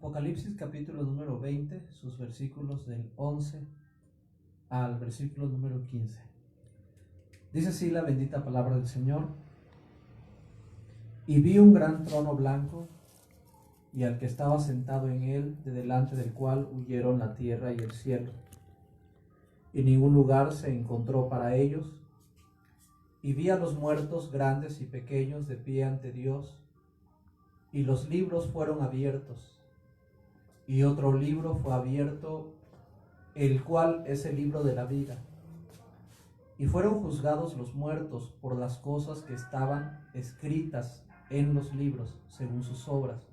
Apocalipsis capítulo número 20, sus versículos del 11 al versículo número 15. Dice así la bendita palabra del Señor. Y vi un gran trono blanco, y al que estaba sentado en él, de delante del cual huyeron la tierra y el cielo, y ningún lugar se encontró para ellos. Y vi a los muertos grandes y pequeños de pie ante Dios, y los libros fueron abiertos. Y otro libro fue abierto, el cual es el libro de la vida. Y fueron juzgados los muertos por las cosas que estaban escritas en los libros, según sus obras.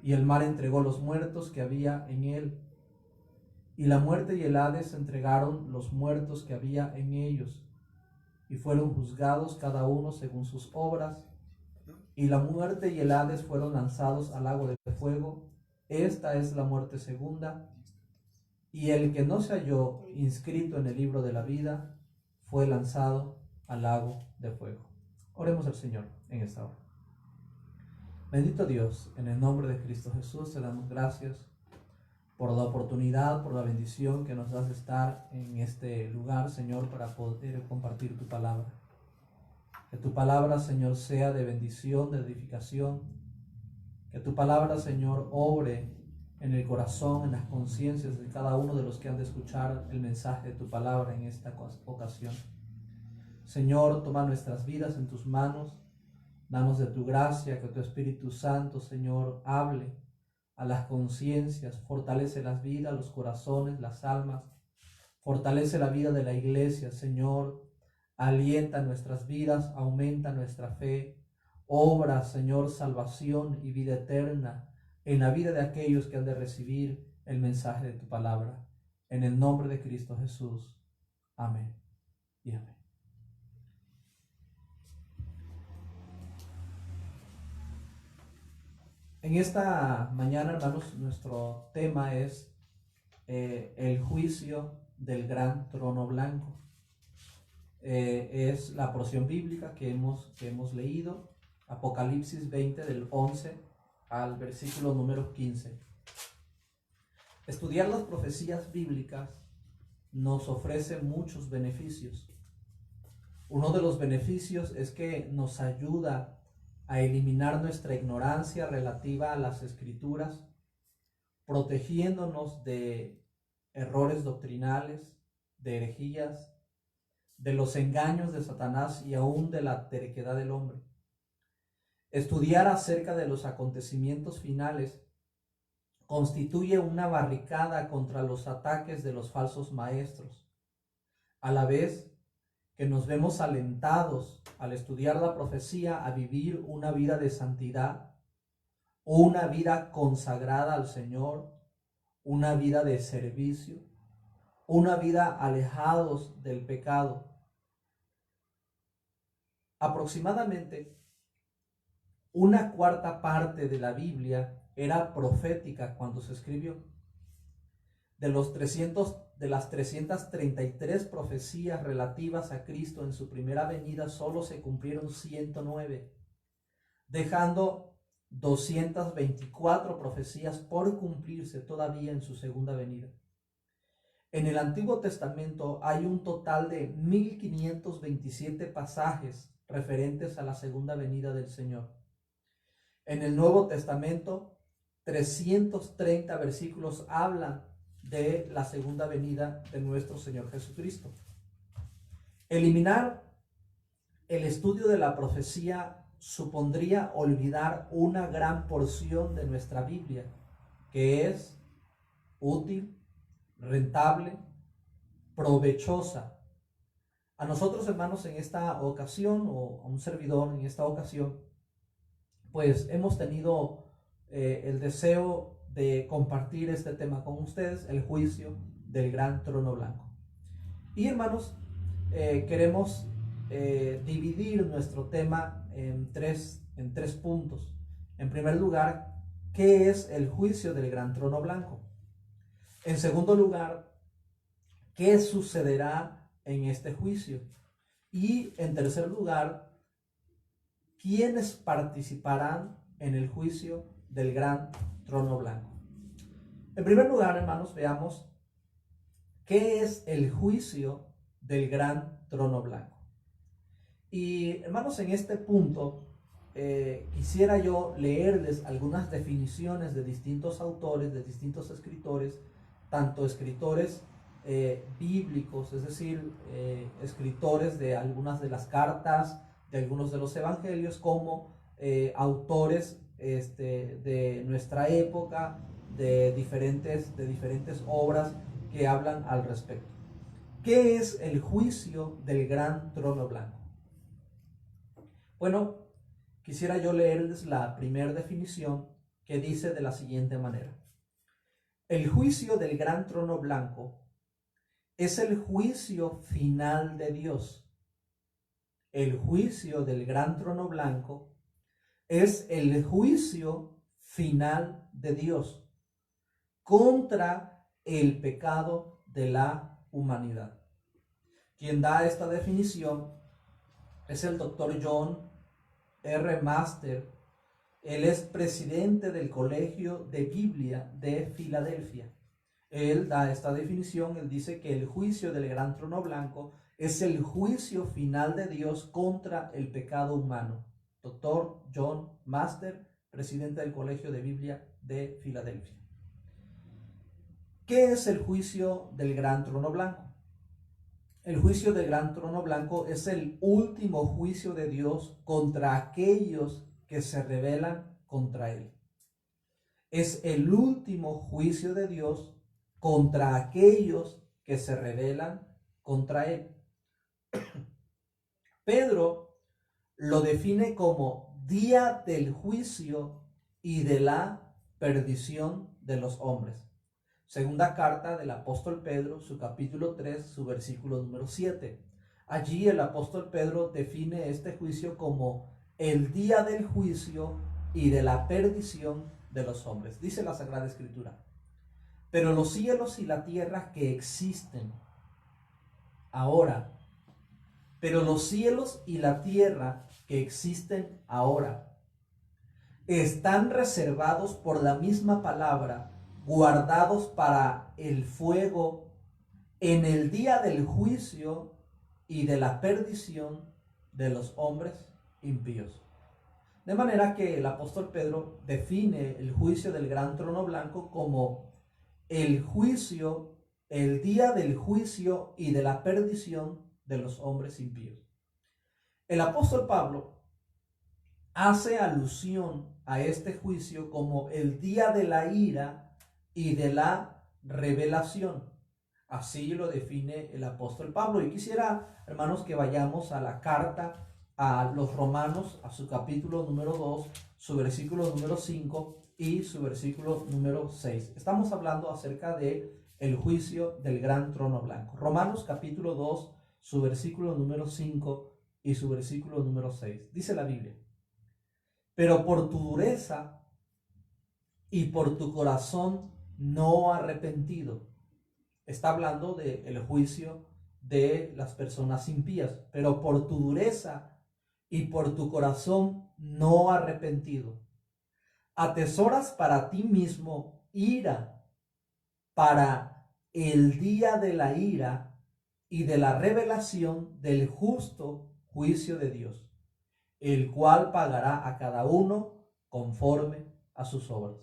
Y el mar entregó los muertos que había en él. Y la muerte y el Hades entregaron los muertos que había en ellos. Y fueron juzgados cada uno según sus obras. Y la muerte y el Hades fueron lanzados al lago de fuego. Esta es la muerte segunda. Y el que no se halló inscrito en el libro de la vida fue lanzado al lago de fuego. Oremos al Señor en esta hora. Bendito Dios, en el nombre de Cristo Jesús te damos gracias por la oportunidad, por la bendición que nos das de estar en este lugar, Señor, para poder compartir tu palabra. Que tu palabra, Señor, sea de bendición, de edificación. Que tu palabra, Señor, obre en el corazón, en las conciencias de cada uno de los que han de escuchar el mensaje de tu palabra en esta ocasión. Señor, toma nuestras vidas en tus manos. Danos de tu gracia, que tu Espíritu Santo, Señor, hable a las conciencias, fortalece las vidas, los corazones, las almas, fortalece la vida de la iglesia, Señor, alienta nuestras vidas, aumenta nuestra fe, obra, Señor, salvación y vida eterna en la vida de aquellos que han de recibir el mensaje de tu palabra. En el nombre de Cristo Jesús. Amén y amén. En esta mañana, hermanos, nuestro tema es el juicio del gran trono blanco. Es la porción bíblica que hemos leído, Apocalipsis 20 del 11 al versículo número 15. Estudiar las profecías bíblicas nos ofrece muchos beneficios. Uno de los beneficios es que nos ayuda a eliminar nuestra ignorancia relativa a las Escrituras, protegiéndonos de errores doctrinales, de herejías, de los engaños de Satanás y aún de la terquedad del hombre. Estudiar acerca de los acontecimientos finales constituye una barricada contra los ataques de los falsos maestros, a la vez que nos vemos alentados al estudiar la profecía a vivir una vida de santidad, una vida consagrada al Señor, una vida de servicio, una vida alejados del pecado. Aproximadamente una cuarta parte de la Biblia era profética cuando se escribió. De las 333 profecías relativas a Cristo en su primera venida, solo se cumplieron 109, dejando 224 profecías por cumplirse todavía en su segunda venida. En el Antiguo Testamento hay un total de 1527 pasajes referentes a la segunda venida del Señor. En el Nuevo Testamento, 330 versículos hablan de la segunda venida de nuestro Señor Jesucristo. Eliminar el estudio de la profecía supondría olvidar una gran porción de nuestra Biblia, que es útil, rentable, provechosa. A nosotros, hermanos, en esta ocasión, o a un servidor en esta ocasión, pues hemos tenido el deseo de compartir este tema con ustedes, el juicio del gran trono blanco. Y, hermanos, queremos dividir nuestro tema en tres puntos. En primer lugar, ¿qué es el juicio del gran trono blanco? En segundo lugar, ¿qué sucederá en este juicio? Y en tercer lugar, ¿quiénes participarán en el juicio del gran trono blanco. En primer lugar, hermanos, veamos qué es el juicio del gran trono blanco. Y hermanos, en este punto quisiera yo leerles algunas definiciones de distintos autores, de distintos escritores, tanto escritores bíblicos, es decir, escritores de algunas de las cartas, de algunos de los evangelios, como autores de nuestra época, de diferentes obras que hablan al respecto. ¿Qué es el juicio del gran trono blanco? Bueno, quisiera yo leerles la primera definición, que dice de la siguiente manera: el juicio del gran trono blanco es el juicio final de Dios. El juicio del gran trono blanco es el juicio final de Dios contra el pecado de la humanidad. Quien da esta definición es el doctor John R. Master. Él es presidente del Colegio de Biblia de Filadelfia. Él da esta definición. Él dice que el juicio del gran trono blanco es el juicio final de Dios contra el pecado humano. Doctor John Master, presidente del Colegio de Biblia de Filadelfia. ¿Qué es el juicio del gran trono blanco? El juicio del gran trono blanco es el último juicio de Dios contra aquellos que se rebelan contra Él. Es el último juicio de Dios contra aquellos que se rebelan contra Él. Pedro lo define como día del juicio y de la perdición de los hombres. Segunda carta del apóstol Pedro, su capítulo 3, su versículo número 7. Allí el apóstol Pedro define este juicio como el día del juicio y de la perdición de los hombres. Dice la Sagrada Escritura: pero los cielos y la tierra que existen ahora, pero los cielos y la tierra que existen ahora están reservados por la misma palabra, guardados para el fuego en el día del juicio y de la perdición de los hombres impíos. De manera que el apóstol Pedro define el juicio del gran trono blanco como el juicio, el día del juicio y de la perdición de los hombres impíos. El apóstol Pablo hace alusión a este juicio como el día de la ira y de la revelación. Así lo define el apóstol Pablo. Y quisiera, hermanos, que vayamos a la carta a los Romanos, a su capítulo número 2, su versículo número 5 y su versículo número 6. Estamos hablando acerca de el juicio del gran trono blanco. Romanos capítulo 2, su versículo número 5 y su versículo número 6. Dice la Biblia: pero por tu dureza y por tu corazón no arrepentido. Está hablando del juicio de las personas impías. Pero por tu dureza y por tu corazón no arrepentido, atesoras para ti mismo ira para el día de la ira y de la revelación del justo juicio de Dios, el cual pagará a cada uno conforme a sus obras.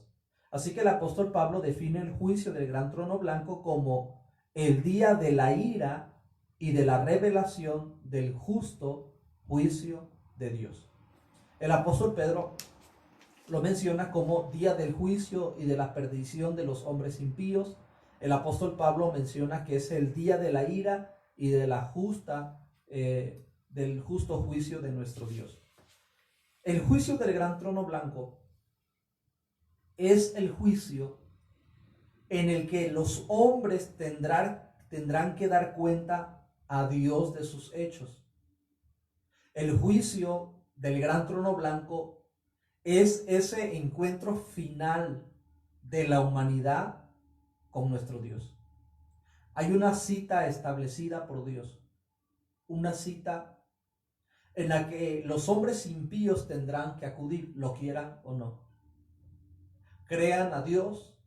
Así que el apóstol Pablo define el juicio del gran trono blanco como el día de la ira y de la revelación del justo juicio de Dios. El apóstol Pedro lo menciona como día del juicio y de la perdición de los hombres impíos. El apóstol Pablo menciona que es el día de la ira y de la del justo juicio de nuestro Dios. El juicio del gran trono blanco es el juicio en el que los hombres tendrán que dar cuenta a Dios de sus hechos. El juicio del gran trono blanco es ese encuentro final de la humanidad con nuestro Dios. Hay una cita establecida por Dios, una cita en la que los hombres impíos tendrán que acudir, lo quieran o no. crean a Dios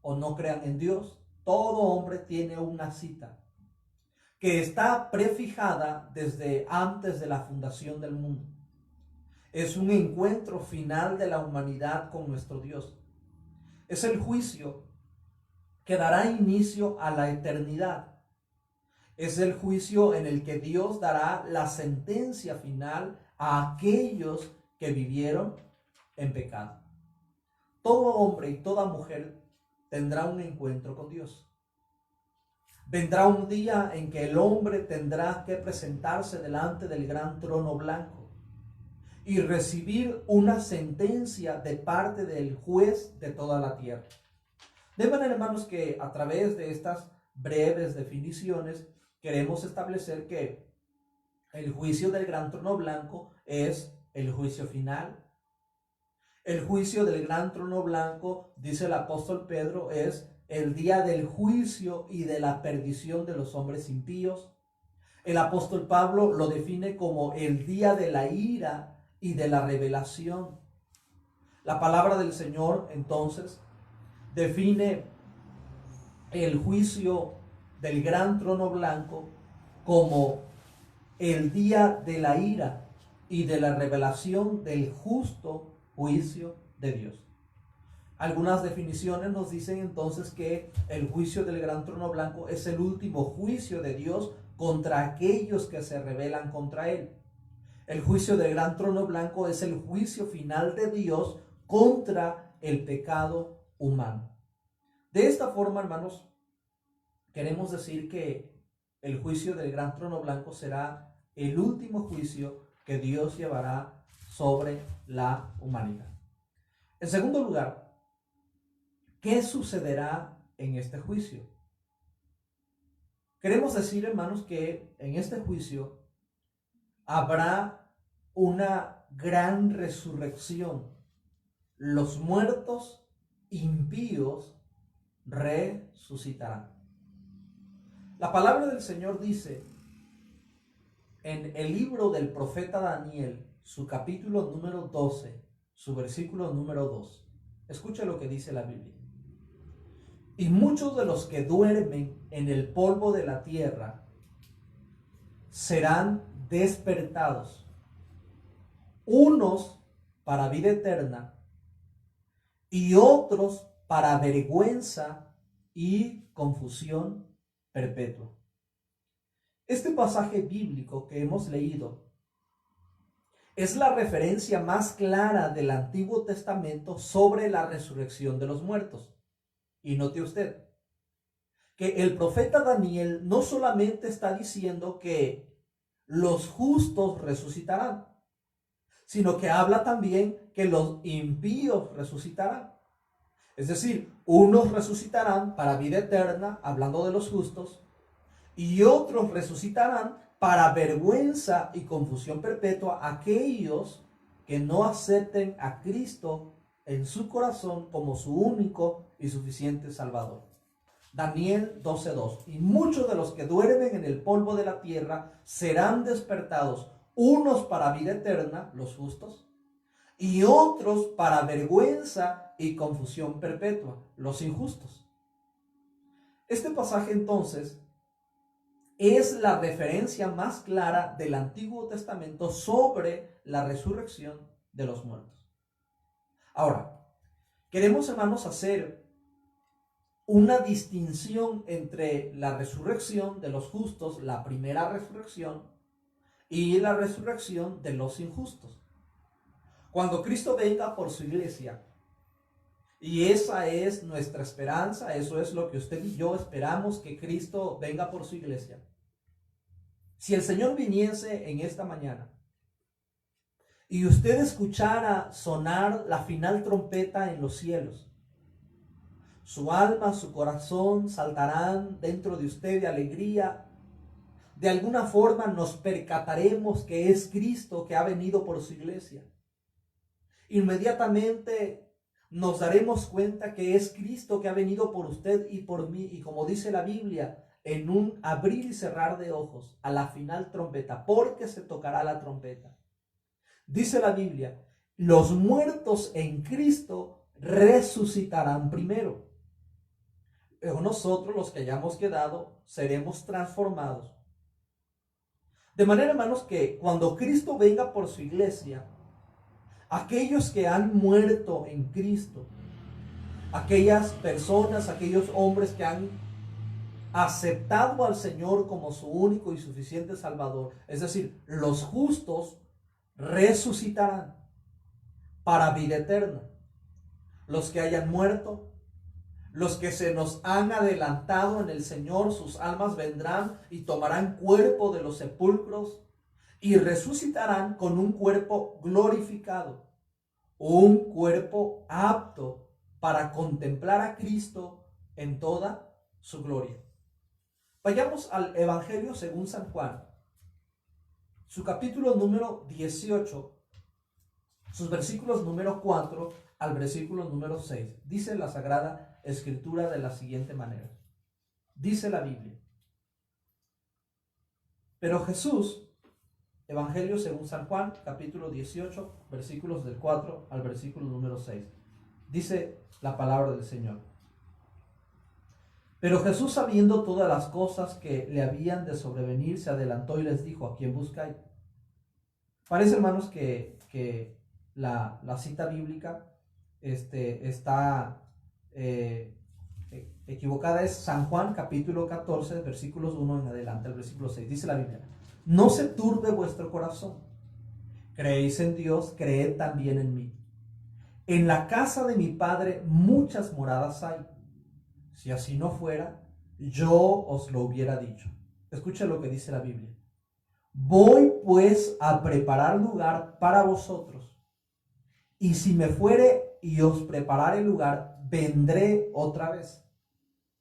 o no crean en Dios, todo hombre tiene una cita que está prefijada desde antes de la fundación del mundo. Es un encuentro final de la humanidad con nuestro Dios. Es el juicio que dará inicio a la eternidad. Es el juicio en el que Dios dará la sentencia final a aquellos que vivieron en pecado. Todo hombre y toda mujer tendrá un encuentro con Dios. Vendrá un día en que el hombre tendrá que presentarse delante del gran trono blanco y recibir una sentencia de parte del juez de toda la tierra. De manera, hermanos, que a través de estas breves definiciones queremos establecer que el juicio del gran trono blanco es el juicio final. El juicio del gran trono blanco, dice el apóstol Pedro, es el día del juicio y de la perdición de los hombres impíos. El apóstol Pablo lo define como el día de la ira y de la revelación. La palabra del Señor, entonces, define el juicio del gran trono blanco como el día de la ira y de la revelación del justo juicio de Dios. Algunas definiciones nos dicen entonces que el juicio del gran trono blanco es el último juicio de Dios contra aquellos que se rebelan contra Él. El juicio del gran trono blanco es el juicio final de Dios contra el pecado humano. De esta forma, hermanos, queremos decir que el juicio del gran trono blanco será el último juicio que Dios llevará sobre la humanidad. En segundo lugar, ¿qué sucederá en este juicio? Queremos decir, hermanos, que en este juicio habrá una gran resurrección. Los muertos impíos resucitarán. La palabra del Señor dice en el libro del profeta Daniel, su capítulo número 12, su versículo número 2. Escucha lo que dice la Biblia. Y muchos de los que duermen en el polvo de la tierra serán despertados, unos para vida eterna y otros para vergüenza y confusión perpetua. Este pasaje bíblico que hemos leído es la referencia más clara del Antiguo Testamento sobre la resurrección de los muertos. Y note usted que el profeta Daniel no solamente está diciendo que los justos resucitarán, sino que habla también que los impíos resucitarán. Es decir, unos resucitarán para vida eterna, hablando de los justos, y otros resucitarán para vergüenza y confusión perpetua aquellos que no acepten a Cristo en su corazón como su único y suficiente Salvador. Daniel 12:2. Y muchos de los que duermen en el polvo de la tierra serán despertados, unos para vida eterna, los justos, y otros para vergüenza y confusión perpetua, los injustos. Este pasaje entonces es la referencia más clara del Antiguo Testamento sobre la resurrección de los muertos. Ahora, queremos, hermanos, hacer una distinción entre la resurrección de los justos, la primera resurrección, y la resurrección de los injustos. Cuando Cristo venga por su iglesia, y esa es nuestra esperanza, eso es lo que usted y yo esperamos, que Cristo venga por su iglesia. Si el Señor viniese en esta mañana y usted escuchara sonar la final trompeta en los cielos, su alma, su corazón saltarán dentro de usted de alegría. De alguna forma nos percataremos que es Cristo que ha venido por su iglesia. Inmediatamente nos daremos cuenta que es Cristo que ha venido por usted y por mí. Y como dice la Biblia, en un abrir y cerrar de ojos, a la final trompeta, porque se tocará la trompeta. Dice la Biblia, los muertos en Cristo resucitarán primero. Luego nosotros, los que hayamos quedado, seremos transformados. De manera, hermanos, que cuando Cristo venga por su iglesia, aquellos que han muerto en Cristo, aquellas personas, aquellos hombres que han aceptado al Señor como su único y suficiente Salvador, es decir, los justos resucitarán para vida eterna. Los que hayan muerto, los que se nos han adelantado en el Señor, sus almas vendrán y tomarán cuerpo de los sepulcros y resucitarán con un cuerpo glorificado, un cuerpo apto para contemplar a Cristo en toda su gloria. Vayamos al Evangelio según San Juan, su capítulo número 18, sus versículos número 4 al versículo número 6. Dice la Sagrada Escritura de la siguiente manera. Dice la Biblia: pero Jesús, Evangelio según San Juan, capítulo 18, versículos del 4 al versículo número 6. Dice la palabra del Señor: pero Jesús, sabiendo todas las cosas que le habían de sobrevenir, se adelantó y les dijo: ¿a quién buscáis? Parece, hermanos, que la cita bíblica está equivocada. Es San Juan capítulo 14, versículos 1 en adelante, el versículo 6. Dice la Biblia: no se turbe vuestro corazón. Creéis en Dios, creed también en mí. En la casa de mi Padre muchas moradas hay. Si así no fuera, yo os lo hubiera dicho. Escucha lo que dice la Biblia: voy pues a preparar lugar para vosotros. Y si me fuere y os preparare lugar, vendré otra vez.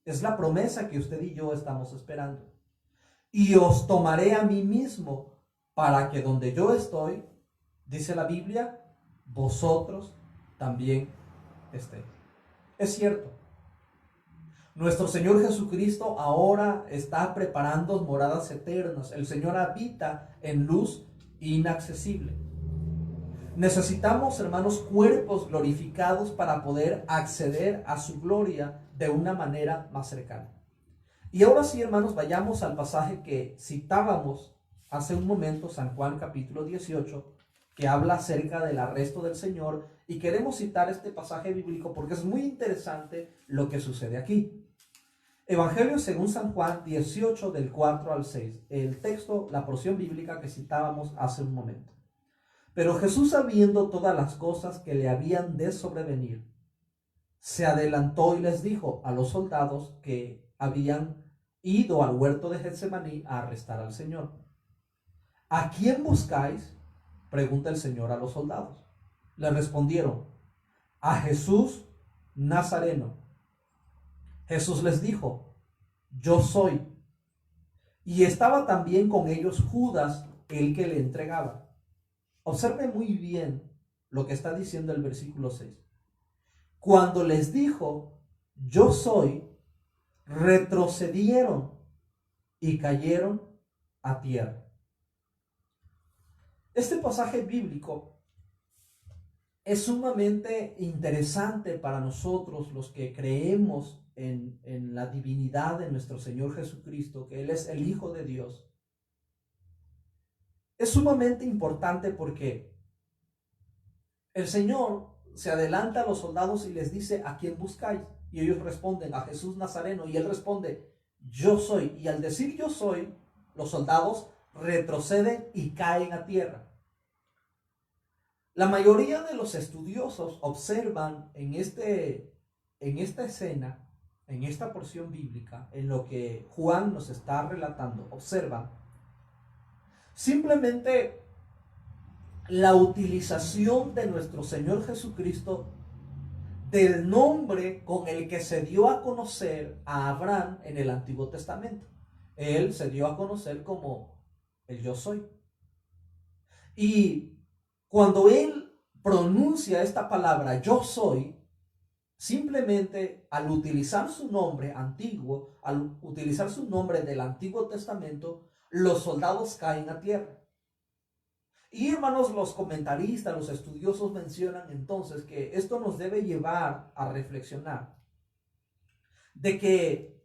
Es la promesa que usted y yo estamos esperando. Y os tomaré a mí mismo, para que donde yo estoy, dice la Biblia, vosotros también estéis. Es cierto. Nuestro Señor Jesucristo ahora está preparando moradas eternas. El Señor habita en luz inaccesible. Necesitamos, hermanos, cuerpos glorificados para poder acceder a su gloria de una manera más cercana. Y ahora sí, hermanos, vayamos al pasaje que citábamos hace un momento, San Juan capítulo 18, que habla acerca del arresto del Señor. Y queremos citar este pasaje bíblico porque es muy interesante lo que sucede aquí. Evangelio según San Juan 18, del 4 al 6. El texto, la porción bíblica que citábamos hace un momento. Pero Jesús, sabiendo todas las cosas que le habían de sobrevenir, se adelantó y les dijo a los soldados que habían ido al huerto de Getsemaní a arrestar al Señor: ¿a quién buscáis?, pregunta el Señor a los soldados. Le respondieron: a Jesús Nazareno. Jesús les dijo: yo soy. Y estaba también con ellos Judas, el que le entregaba. Observe muy bien lo que está diciendo el versículo 6. Cuando les dijo: yo soy, retrocedieron y cayeron a tierra. Este pasaje bíblico es sumamente interesante para nosotros, los que creemos en la divinidad de nuestro Señor Jesucristo, que Él es el Hijo de Dios. Es sumamente importante porque el Señor se adelanta a los soldados y les dice: ¿a quién buscáis? Y ellos responden: a Jesús Nazareno. Y Él responde: yo soy. Y al decir yo soy, los soldados retroceden y caen a tierra. La mayoría de los estudiosos observan en esta escena, en esta porción bíblica, en lo que Juan nos está relatando, observan simplemente la utilización de nuestro Señor Jesucristo del nombre con el que se dio a conocer a Abraham en el Antiguo Testamento. Él se dio a conocer como el yo soy. Y cuando él pronuncia esta palabra yo soy, simplemente al utilizar su nombre antiguo, al utilizar su nombre del Antiguo Testamento, los soldados caen a tierra. Y hermanos, los comentaristas, los estudiosos mencionan entonces que esto nos debe llevar a reflexionar de que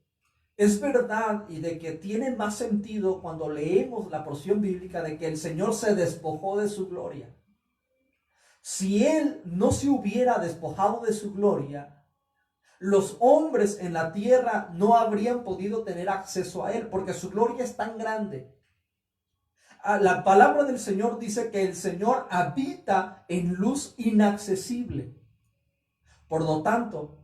es verdad y de que tiene más sentido cuando leemos la porción bíblica de que el Señor se despojó de su gloria. Si Él no se hubiera despojado de su gloria, los hombres en la tierra no habrían podido tener acceso a Él, porque su gloria es tan grande. La palabra del Señor dice que el Señor habita en luz inaccesible. Por lo tanto,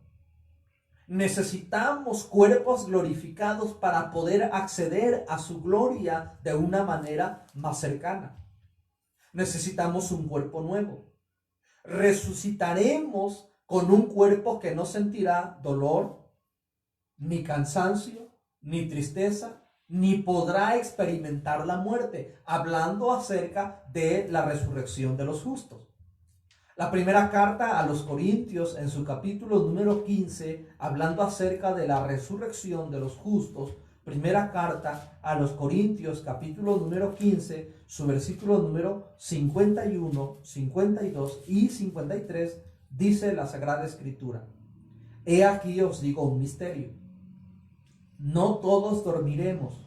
necesitamos cuerpos glorificados para poder acceder a su gloria de una manera más cercana. Necesitamos un cuerpo nuevo. Resucitaremos con un cuerpo que no sentirá dolor, ni cansancio, ni tristeza, ni podrá experimentar la muerte, hablando acerca de la resurrección de los justos. La primera carta a los Corintios, en su capítulo número 15, hablando acerca de la resurrección de los justos, primera carta a los Corintios, capítulo número 15, su versículo número 51, 52 y 53, dice la Sagrada Escritura: He aquí os digo un misterio. No todos dormiremos,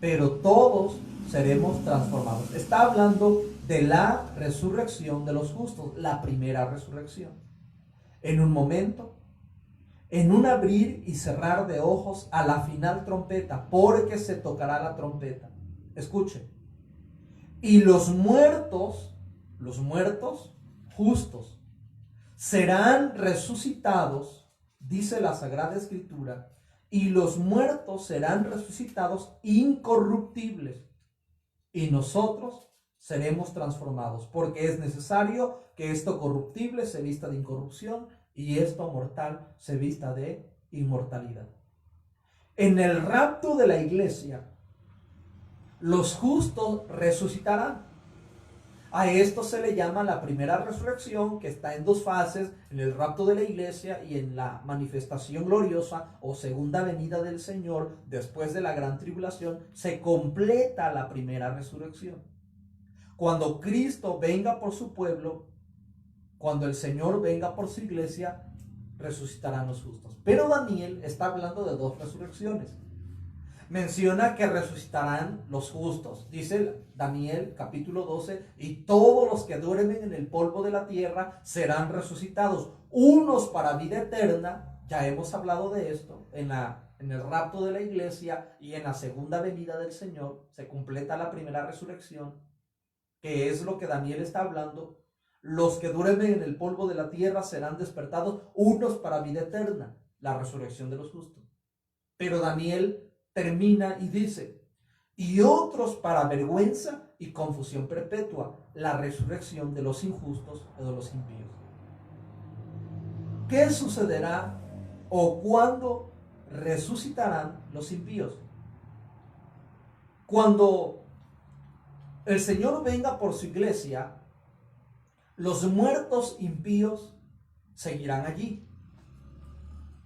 pero todos seremos transformados. Está hablando de la resurrección de los justos, la primera resurrección. En un momento, en un abrir y cerrar de ojos, a la final trompeta, porque se tocará la trompeta. Escuche. Y los muertos justos, serán resucitados, dice la Sagrada Escritura, y los muertos serán resucitados incorruptibles, y nosotros seremos transformados, porque es necesario que esto corruptible se vista de incorrupción y esto mortal se vista de inmortalidad. En el rapto de la iglesia, los justos resucitarán. A esto se le llama la primera resurrección, que está en dos fases: en el rapto de la iglesia y en la manifestación gloriosa o segunda venida del Señor. Después de la gran tribulación se completa la primera resurrección. Cuando Cristo venga por su pueblo, cuando el Señor venga por su iglesia, resucitarán los justos. Pero Daniel está hablando de dos resurrecciones. Menciona que resucitarán los justos. Dice Daniel capítulo 12, y todos los que duermen en el polvo de la tierra serán resucitados, unos para vida eterna. Ya hemos hablado de esto en el rapto de la iglesia, y en la segunda venida del Señor se completa la primera resurrección, que es lo que Daniel está hablando. Los que duermen en el polvo de la tierra serán despertados, unos para vida eterna, la resurrección de los justos. Pero Daniel termina y dice: y otros para vergüenza y confusión perpetua, la resurrección de los injustos o de los impíos. ¿Qué sucederá o cuándo resucitarán los impíos? Cuando el Señor venga por su iglesia, los muertos impíos seguirán allí,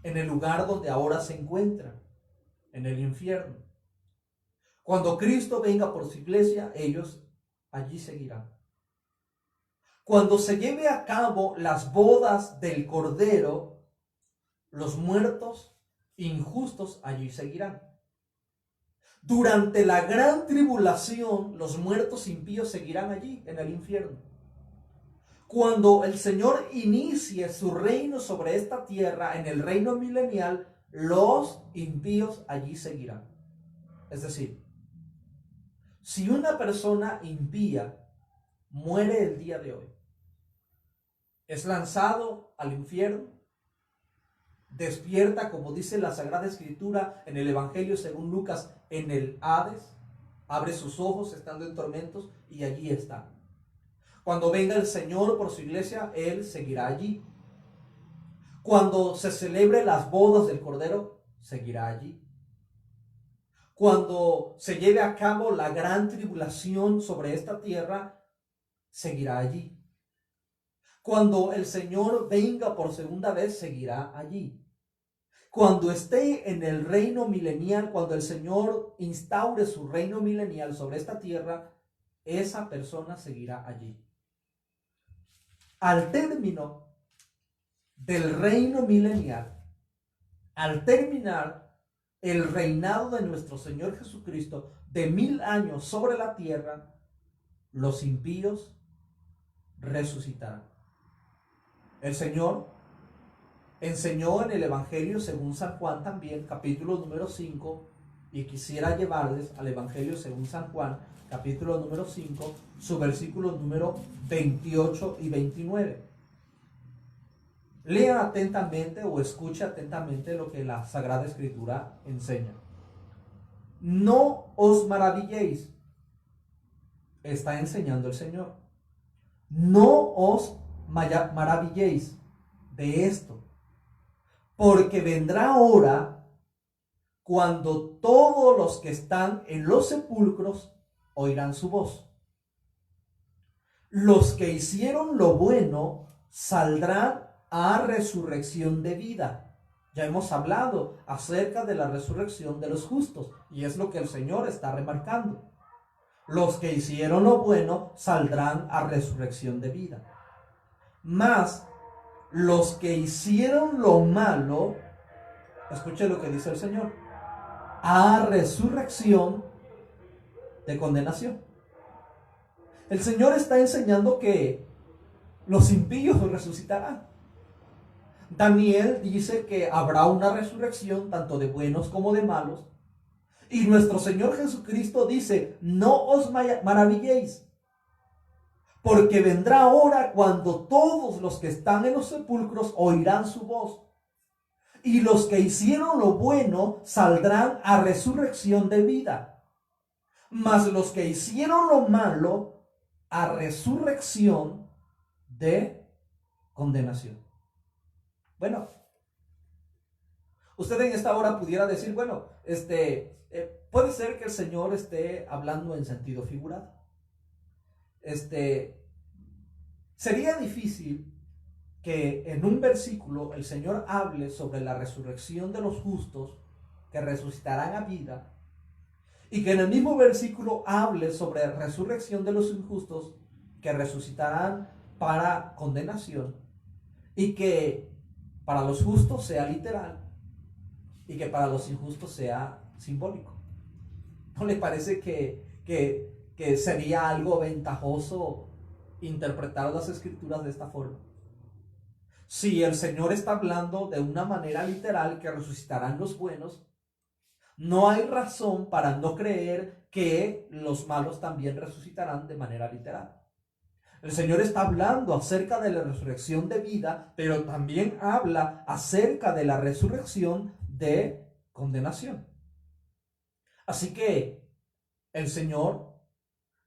en el lugar donde ahora se encuentran, en el infierno. Cuando Cristo venga por su iglesia, ellos allí seguirán. Cuando se lleve a cabo las bodas del Cordero, los muertos injustos allí seguirán. Durante la gran tribulación, los muertos impíos seguirán allí, en el infierno. Cuando el Señor inicie su reino sobre esta tierra, en el reino milenial, los impíos allí seguirán. Es decir, si una persona impía muere el día de hoy, es lanzado al infierno, despierta, como dice la Sagrada Escritura en el Evangelio según Lucas, en el Hades, abre sus ojos estando en tormentos y allí está. Cuando venga el Señor por su iglesia, Él seguirá allí. Cuando se celebre las bodas del Cordero, seguirá allí. Cuando se lleve a cabo la gran tribulación sobre esta tierra, seguirá allí. Cuando el Señor venga por segunda vez, seguirá allí. Cuando esté en el reino milenial, cuando el Señor instaure su reino milenial sobre esta tierra, esa persona seguirá allí. Al término del reino milenial, al terminar el reinado de nuestro Señor Jesucristo de 1000 años sobre la tierra, los impíos resucitarán. El Señor enseñó en el Evangelio según San Juan también, capítulo número 5, y quisiera llevarles al Evangelio según San Juan, capítulo número 5, su versículo número 28 y 29. Lea atentamente o escuche atentamente lo que la Sagrada Escritura enseña. No os maravilléis, está enseñando el Señor. No os maravilléis de esto, porque vendrá hora cuando todos los que están en los sepulcros oirán su voz. Los que hicieron lo bueno saldrán a resurrección de vida. Ya hemos hablado acerca de la resurrección de los justos, y es lo que el Señor está remarcando. Los que hicieron lo bueno saldrán a resurrección de vida. Mas los que hicieron lo malo, escuche lo que dice el Señor, a resurrección de condenación. El Señor está enseñando que los impíos resucitarán. Daniel dice que habrá una resurrección tanto de buenos como de malos. Y nuestro Señor Jesucristo dice, no os maravilléis, porque vendrá hora cuando todos los que están en los sepulcros oirán su voz. Y los que hicieron lo bueno saldrán a resurrección de vida. Mas los que hicieron lo malo a resurrección de condenación. Bueno, usted en esta hora pudiera decir, bueno, puede ser que el Señor esté hablando en sentido figurado. Sería difícil que en un versículo el Señor hable sobre la resurrección de los justos que resucitarán a vida, y que en el mismo versículo hable sobre la resurrección de los injustos que resucitarán para condenación, y que para los justos sea literal y que para los injustos sea simbólico. ¿No le parece que sería algo ventajoso interpretar las Escrituras de esta forma? Si el Señor está hablando de una manera literal que resucitarán los buenos, no hay razón para no creer que los malos también resucitarán de manera literal. El Señor está hablando acerca de la resurrección de vida, pero también habla acerca de la resurrección de condenación. Así que el Señor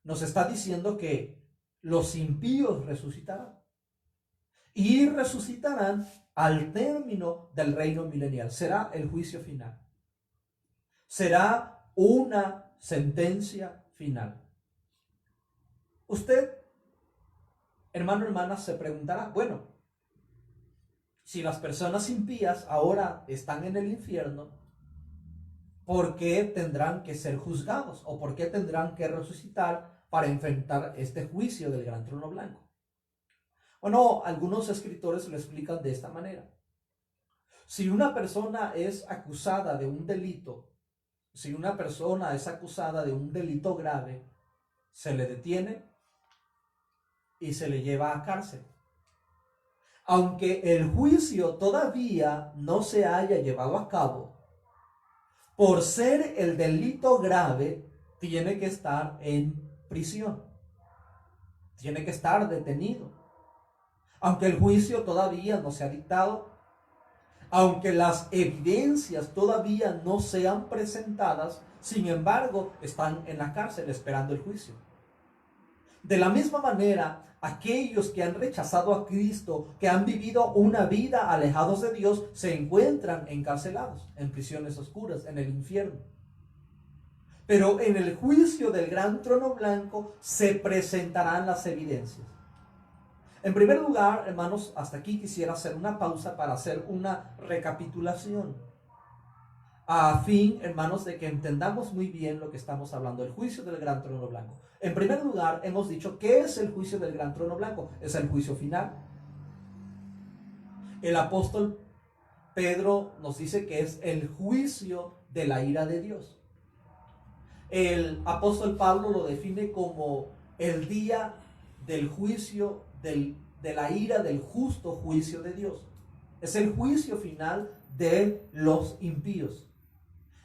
nos está diciendo que los impíos resucitarán. Y resucitarán al término del reino milenial. Será el juicio final. Será una sentencia final. Usted, hermano, hermana, se preguntará, bueno, si las personas impías ahora están en el infierno, ¿por qué tendrán que ser juzgados? ¿O por qué tendrán que resucitar para enfrentar este juicio del gran trono blanco? Bueno, algunos escritores lo explican de esta manera. Si una persona es acusada de un delito, si una persona es acusada de un delito grave, se le detiene y se le lleva a cárcel. Aunque el juicio todavía no se haya llevado a cabo, por ser el delito grave, tiene que estar en prisión. Tiene que estar detenido. Aunque el juicio todavía no se ha dictado, aunque las evidencias todavía no sean presentadas, sin embargo, están en la cárcel esperando el juicio. De la misma manera, aquellos que han rechazado a Cristo, que han vivido una vida alejados de Dios, se encuentran encarcelados en prisiones oscuras, en el infierno. Pero en el juicio del gran trono blanco se presentarán las evidencias. En primer lugar, hermanos, hasta aquí quisiera hacer una pausa para hacer una recapitulación. a fin, hermanos, de que entendamos muy bien lo que estamos hablando, el juicio del gran trono blanco. En primer lugar, hemos dicho, ¿qué es el juicio del gran trono blanco? Es el juicio final. El apóstol Pedro nos dice que es el juicio de la ira de Dios. El apóstol Pablo lo define como el día del juicio, de la ira del justo juicio de Dios. Es el juicio final de los impíos.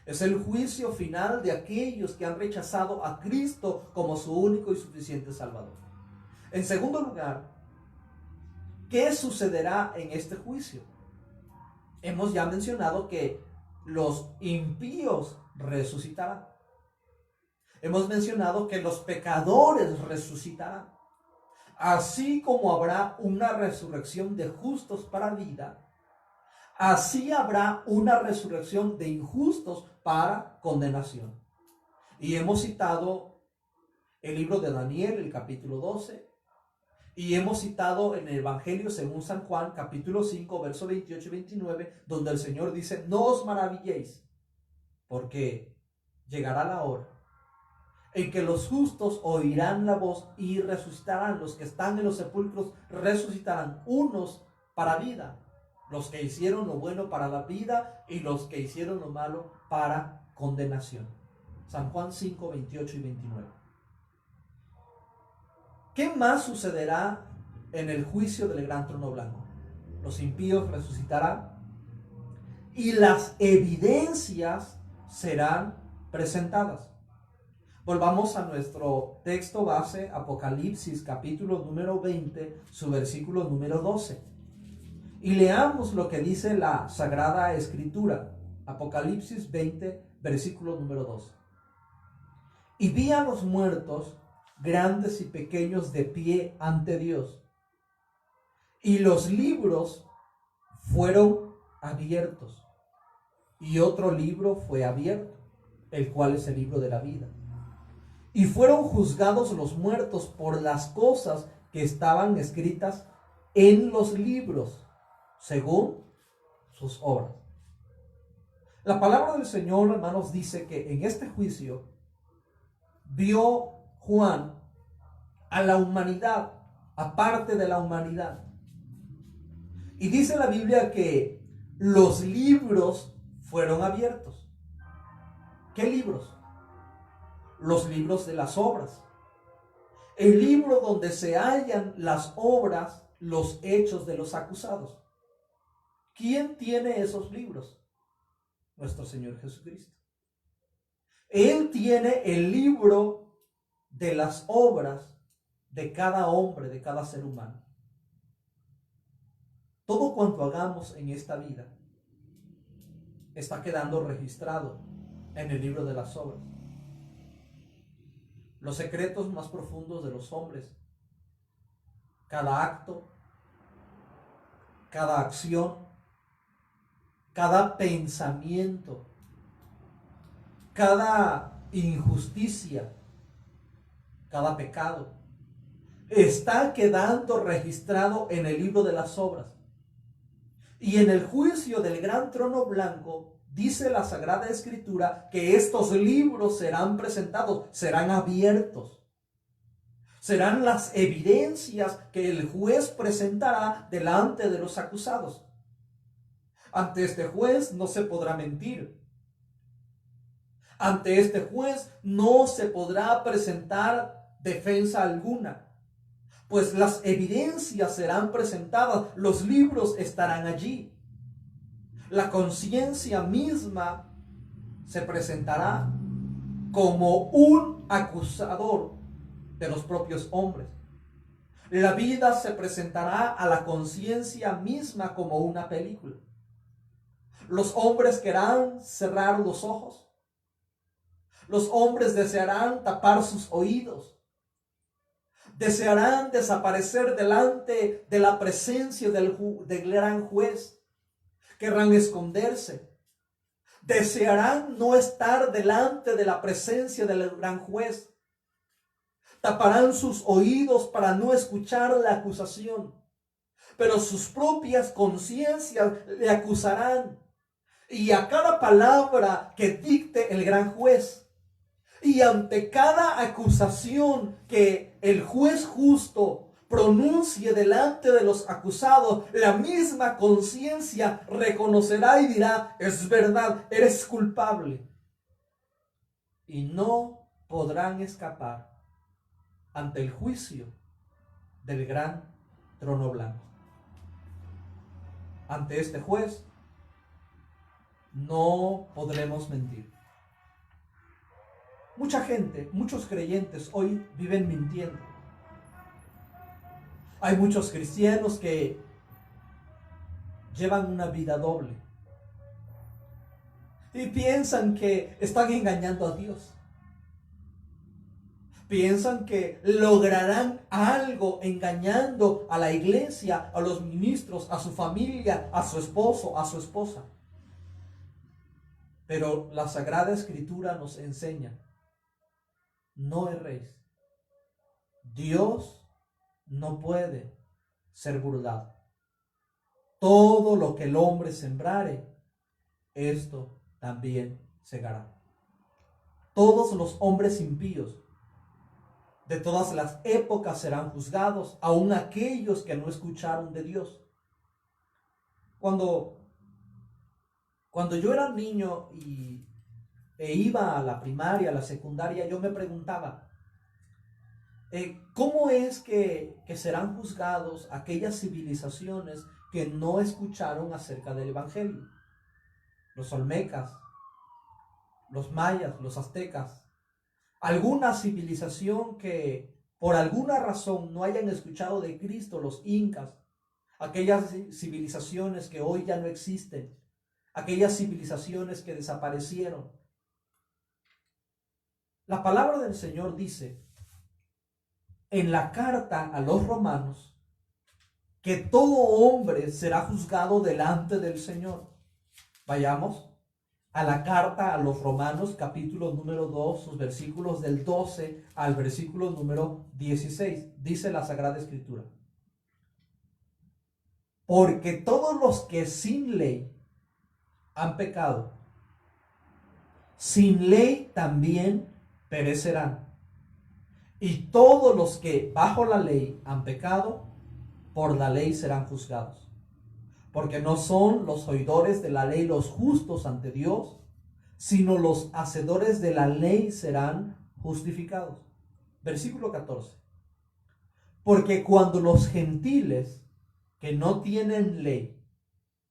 Es el juicio final de aquellos que han rechazado a Cristo como su único y suficiente Salvador. En segundo lugar, ¿qué sucederá en este juicio? Hemos ya mencionado que los impíos resucitarán. Hemos mencionado que los pecadores resucitarán. Así como habrá una resurrección de justos para vida, así habrá una resurrección de injustos para condenación. Y hemos citado el libro de Daniel, el capítulo 12, y hemos citado en el Evangelio según San Juan, capítulo 5, verso 28 y 29, donde el Señor dice, no os maravilléis, porque llegará la hora en que los justos oirán la voz y resucitarán. Los que están en los sepulcros resucitarán, unos para vida, los que hicieron lo bueno para la vida y los que hicieron lo malo para condenación. San Juan 5, 28 y 29. ¿Qué más sucederá en el juicio del gran trono blanco? Los impíos resucitarán y las evidencias serán presentadas. Volvamos a nuestro texto base, Apocalipsis capítulo número 20, su versículo número 12. Y leamos lo que dice la Sagrada Escritura, Apocalipsis 20, versículo número 12. Y vi a los muertos, grandes y pequeños, de pie ante Dios. Y los libros fueron abiertos. Y otro libro fue abierto, el cual es el libro de la vida. Y fueron juzgados los muertos por las cosas que estaban escritas en los libros, según sus obras. La palabra del Señor, hermanos, dice que en este juicio vio Juan a la humanidad, aparte de la humanidad. Y dice la Biblia que los libros fueron abiertos. ¿Qué libros? Los libros de las obras. El libro donde se hallan las obras, los hechos de los acusados. ¿Quién tiene esos libros? Nuestro Señor Jesucristo. Él tiene el libro de las obras de cada hombre, de cada ser humano. Todo cuanto hagamos en esta vida está quedando registrado en el libro de las obras. Los secretos más profundos de los hombres, cada acto, cada acción, cada pensamiento, cada injusticia, cada pecado, está quedando registrado en el libro de las obras. Y en el juicio del gran trono blanco, dice la Sagrada Escritura que estos libros serán presentados, serán abiertos. Serán las evidencias que el juez presentará delante de los acusados. Ante este juez no se podrá mentir. Ante este juez no se podrá presentar defensa alguna, pues las evidencias serán presentadas, los libros estarán allí. La conciencia misma se presentará como un acusador de los propios hombres. La vida se presentará a la conciencia misma como una película. Los hombres querrán cerrar los ojos. Los hombres desearán tapar sus oídos. Desearán desaparecer delante de la presencia del gran juez. Querrán esconderse. Desearán no estar delante de la presencia del gran juez. Taparán sus oídos para no escuchar la acusación. Pero sus propias conciencias le acusarán. y a cada palabra que dicte el gran juez. Y ante cada acusación que el juez justo pronuncie delante de los acusados, la misma conciencia reconocerá y dirá: es verdad, eres culpable. Y no podrán escapar ante el juicio del gran trono blanco. Ante este juez no podremos mentir. Mucha gente, muchos creyentes hoy viven mintiendo. Hay muchos cristianos que llevan una vida doble y piensan que están engañando a Dios. Piensan que lograrán algo engañando a la iglesia, a los ministros, a su familia, a su esposo, a su esposa. Pero la Sagrada Escritura nos enseña: no erréis. Dios no puede ser burlado. Todo lo que el hombre sembrare, esto también segará. Todos los hombres impíos de todas las épocas serán juzgados, aun aquellos que no escucharon de Dios. Cuando yo era niño e iba a la primaria, a la secundaria, yo me preguntaba, ¿cómo es que serán juzgados aquellas civilizaciones que no escucharon acerca del Evangelio? Los olmecas, los mayas, los aztecas, alguna civilización que por alguna razón no hayan escuchado de Cristo, los incas, aquellas civilizaciones que hoy ya no existen, aquellas civilizaciones que desaparecieron. La palabra del Señor dice en la carta a los romanos que todo hombre será juzgado delante del Señor. Vayamos a la carta a los romanos, capítulo número 2, sus versículos del 12 al versículo número 16. Dice la Sagrada Escritura: porque todos los que sin ley han pecado, sin ley también perecerán. Y todos los que bajo la ley han pecado, por la ley serán juzgados. Porque no son los oidores de la ley los justos ante Dios, sino los hacedores de la ley serán justificados. Versículo 14. Porque cuando los gentiles que no tienen ley,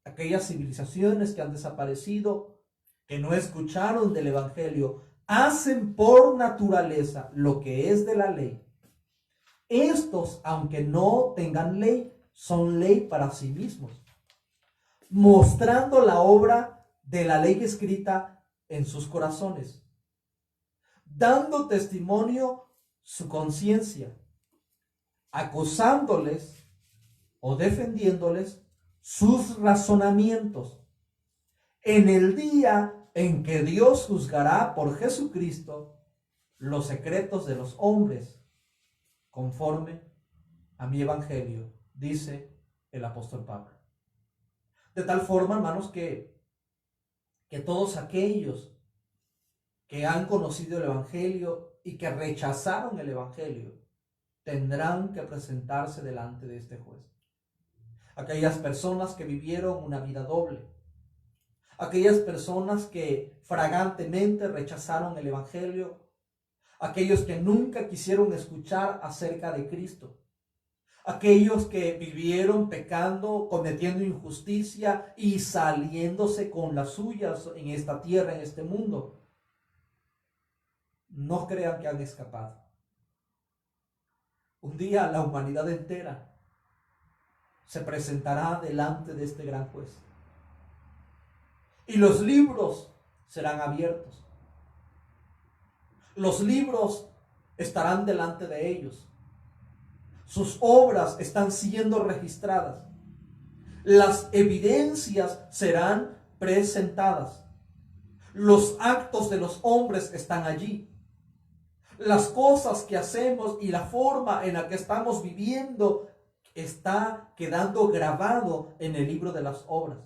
aquellas civilizaciones que han desaparecido, que no escucharon del Evangelio, hacen por naturaleza lo que es de la ley, estos, aunque no tengan ley, son ley para sí mismos, mostrando la obra de la ley escrita en sus corazones, dando testimonio su conciencia, acusándoles o defendiéndoles sus razonamientos, en el día en que Dios juzgará por Jesucristo los secretos de los hombres, conforme a mi evangelio, dice el apóstol Pablo. De tal forma, hermanos, que todos aquellos que han conocido el evangelio y que rechazaron el evangelio tendrán que presentarse delante de este juez. Aquellas personas que vivieron una vida doble, aquellas personas que fragantemente rechazaron el evangelio, aquellos que nunca quisieron escuchar acerca de Cristo, aquellos que vivieron pecando, cometiendo injusticia y saliéndose con las suyas en esta tierra, en este mundo. No crean que han escapado. Un día la humanidad entera se presentará delante de este gran juez. Y los libros serán abiertos. Los libros estarán delante de ellos. Sus obras están siendo registradas. Las evidencias serán presentadas. Los actos de los hombres están allí. Las cosas que hacemos y la forma en la que estamos viviendo está quedando grabado en el libro de las obras.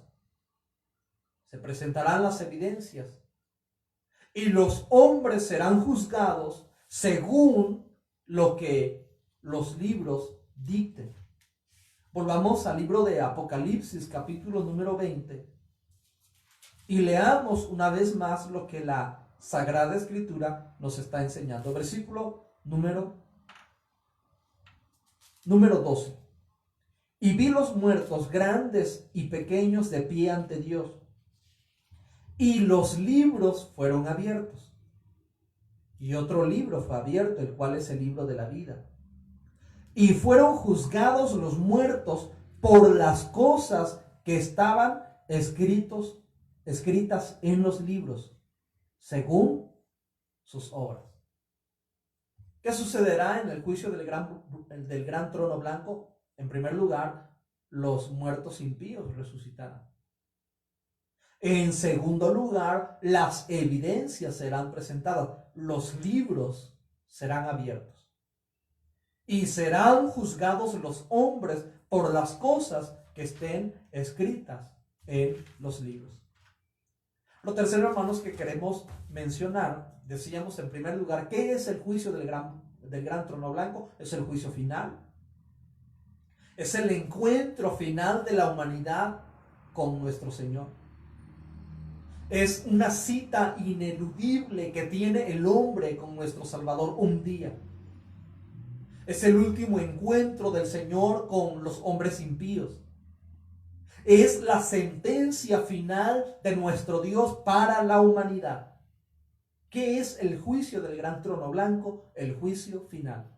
Se presentarán las evidencias y los hombres serán juzgados según lo que los libros dicten. Volvamos al libro de Apocalipsis, capítulo número 20, y leamos una vez más lo que la Sagrada Escritura nos está enseñando. Versículo número 12. Y vi los muertos grandes y pequeños de pie ante Dios, y los libros fueron abiertos. Y otro libro fue abierto, el cual es el libro de la vida. Y fueron juzgados los muertos por las cosas que estaban escritas en los libros, según sus obras. ¿Qué sucederá en el juicio del gran trono blanco? En primer lugar, los muertos impíos resucitarán. En segundo lugar, las evidencias serán presentadas, los libros serán abiertos. Y serán juzgados los hombres por las cosas que estén escritas en los libros. Lo tercero, hermanos, que queremos mencionar, decíamos en primer lugar, ¿qué es el juicio del gran trono blanco? Es el juicio final. Es el encuentro final de la humanidad con nuestro Señor. Es una cita ineludible que tiene el hombre con nuestro Salvador un día. Es el último encuentro del Señor con los hombres impíos. Es la sentencia final de nuestro Dios para la humanidad. ¿Qué es el juicio del gran trono blanco? El juicio final.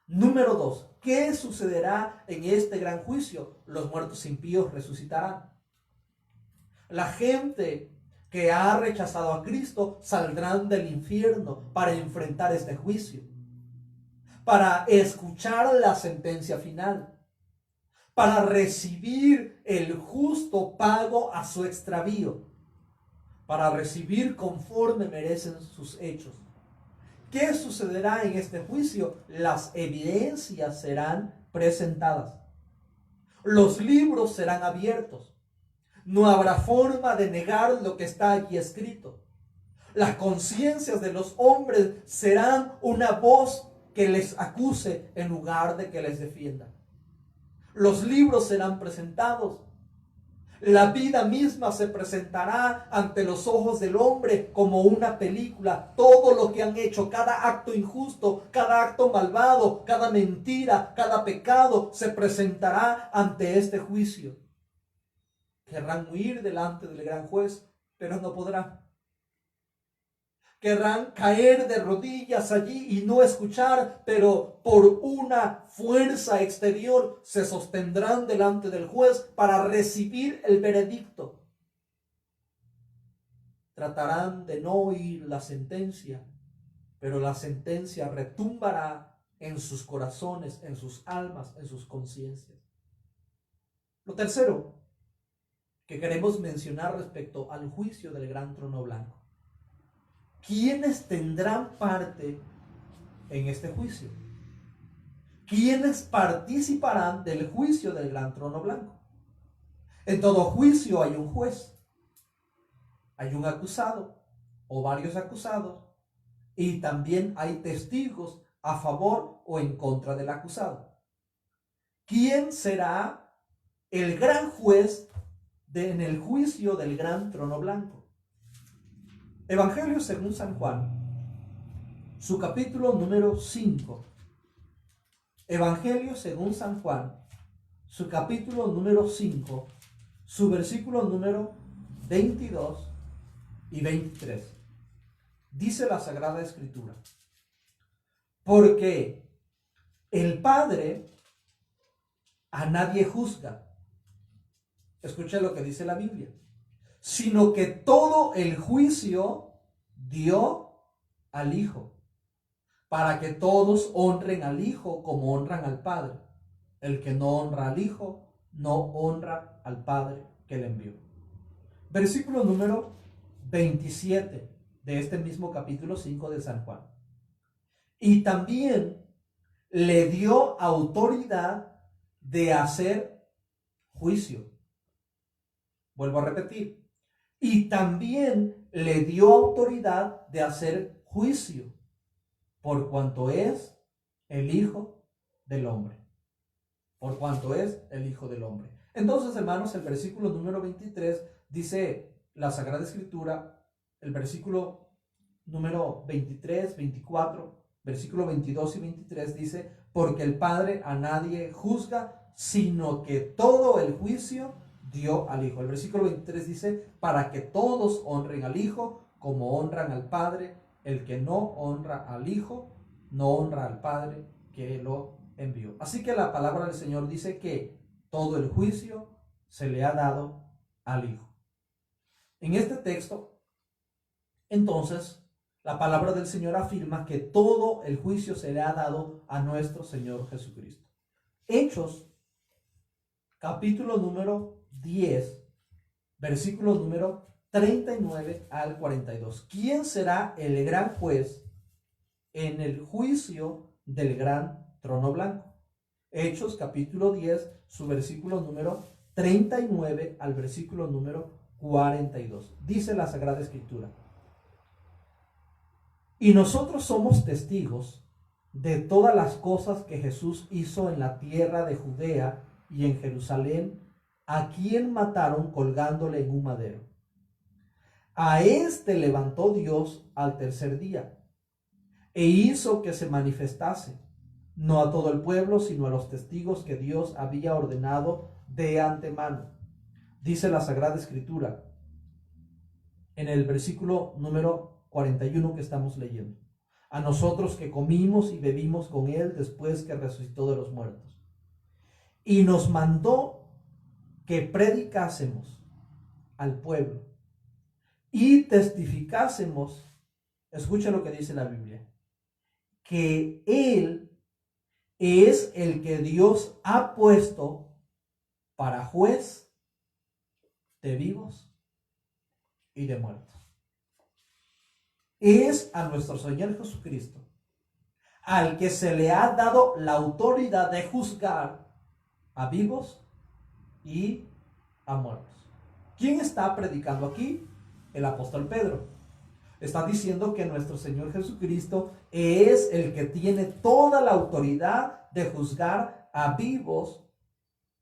Número 2. ¿Qué sucederá en este gran juicio? Los muertos impíos resucitarán. La gente que ha rechazado a Cristo saldrán del infierno para enfrentar este juicio, para escuchar la sentencia final, para recibir el justo pago a su extravío, para recibir conforme merecen sus hechos. ¿Qué sucederá en este juicio? Las evidencias serán presentadas. Los libros serán abiertos. No habrá forma de negar lo que está allí escrito. Las conciencias de los hombres serán una voz que les acuse en lugar de que les defienda. Los libros serán presentados. La vida misma se presentará ante los ojos del hombre como una película. Todo lo que han hecho, cada acto injusto, cada acto malvado, cada mentira, cada pecado, se presentará ante este juicio. Querrán huir delante del gran juez, pero no podrán. Querrán caer de rodillas allí y no escuchar, pero por una fuerza exterior se sostendrán delante del juez para recibir el veredicto. Tratarán de no oír la sentencia, pero la sentencia retumbará en sus corazones, en sus almas, en sus conciencias. Lo tercero que queremos mencionar respecto al juicio del gran trono blanco. ¿Quiénes tendrán parte en este juicio? ¿Quiénes participarán del juicio del gran trono blanco? En todo juicio hay un juez, hay un acusado o varios acusados, y también hay testigos a favor o en contra del acusado. ¿Quién será el gran juez en el juicio del gran trono blanco? Evangelio según San Juan, su capítulo número 5. Evangelio según San Juan, su capítulo número 5, su versículo número 22 y 23. Dice la Sagrada Escritura: porque el Padre a nadie juzga. Escucha lo que dice la Biblia. Sino que todo el juicio dio al Hijo, para que todos honren al Hijo como honran al Padre. El que no honra al Hijo, no honra al Padre que le envió. Versículo número 27 de este mismo capítulo 5 de San Juan. Y también le dio autoridad de hacer juicio. Vuelvo a repetir. y también le dio autoridad de hacer juicio, por cuanto es el Hijo del Hombre. Por cuanto es el Hijo del Hombre. Entonces, hermanos, el versículo número 23 dice la Sagrada Escritura, el versículo número 23, 24, versículo 22 y 23 dice: porque el Padre a nadie juzga, sino que todo el juicio dio al Hijo. El versículo 23 dice: para que todos honren al Hijo como honran al Padre. El que no honra al Hijo, no honra al Padre que lo envió. Así que la palabra del Señor dice que todo el juicio se le ha dado al Hijo. En este texto, entonces, la palabra del Señor afirma que todo el juicio se le ha dado a nuestro Señor Jesucristo. Hechos, capítulo número 10, versículo número 39 al 42. ¿Quién será el gran juez en el juicio del gran trono blanco? Hechos, capítulo 10, su versículo número 39 al versículo número 42. Dice la Sagrada Escritura: y nosotros somos testigos de todas las cosas que Jesús hizo en la tierra de Judea y en Jerusalén, a quien mataron colgándole en un madero. A éste levantó Dios al tercer día e hizo que se manifestase, no a todo el pueblo, sino a los testigos que Dios había ordenado de antemano. Dice la Sagrada Escritura en el versículo número 41 que estamos leyendo: a nosotros que comimos y bebimos con él después que resucitó de los muertos. Y nos mandó que predicásemos al pueblo y testificásemos, escucha lo que dice la Biblia, que él es el que Dios ha puesto para juez de vivos y de muertos. Es a nuestro Señor Jesucristo al que se le ha dado la autoridad de juzgar a vivos y a muertos. ¿Quién está predicando aquí? El apóstol Pedro. Está diciendo que nuestro Señor Jesucristo es el que tiene toda la autoridad de juzgar a vivos,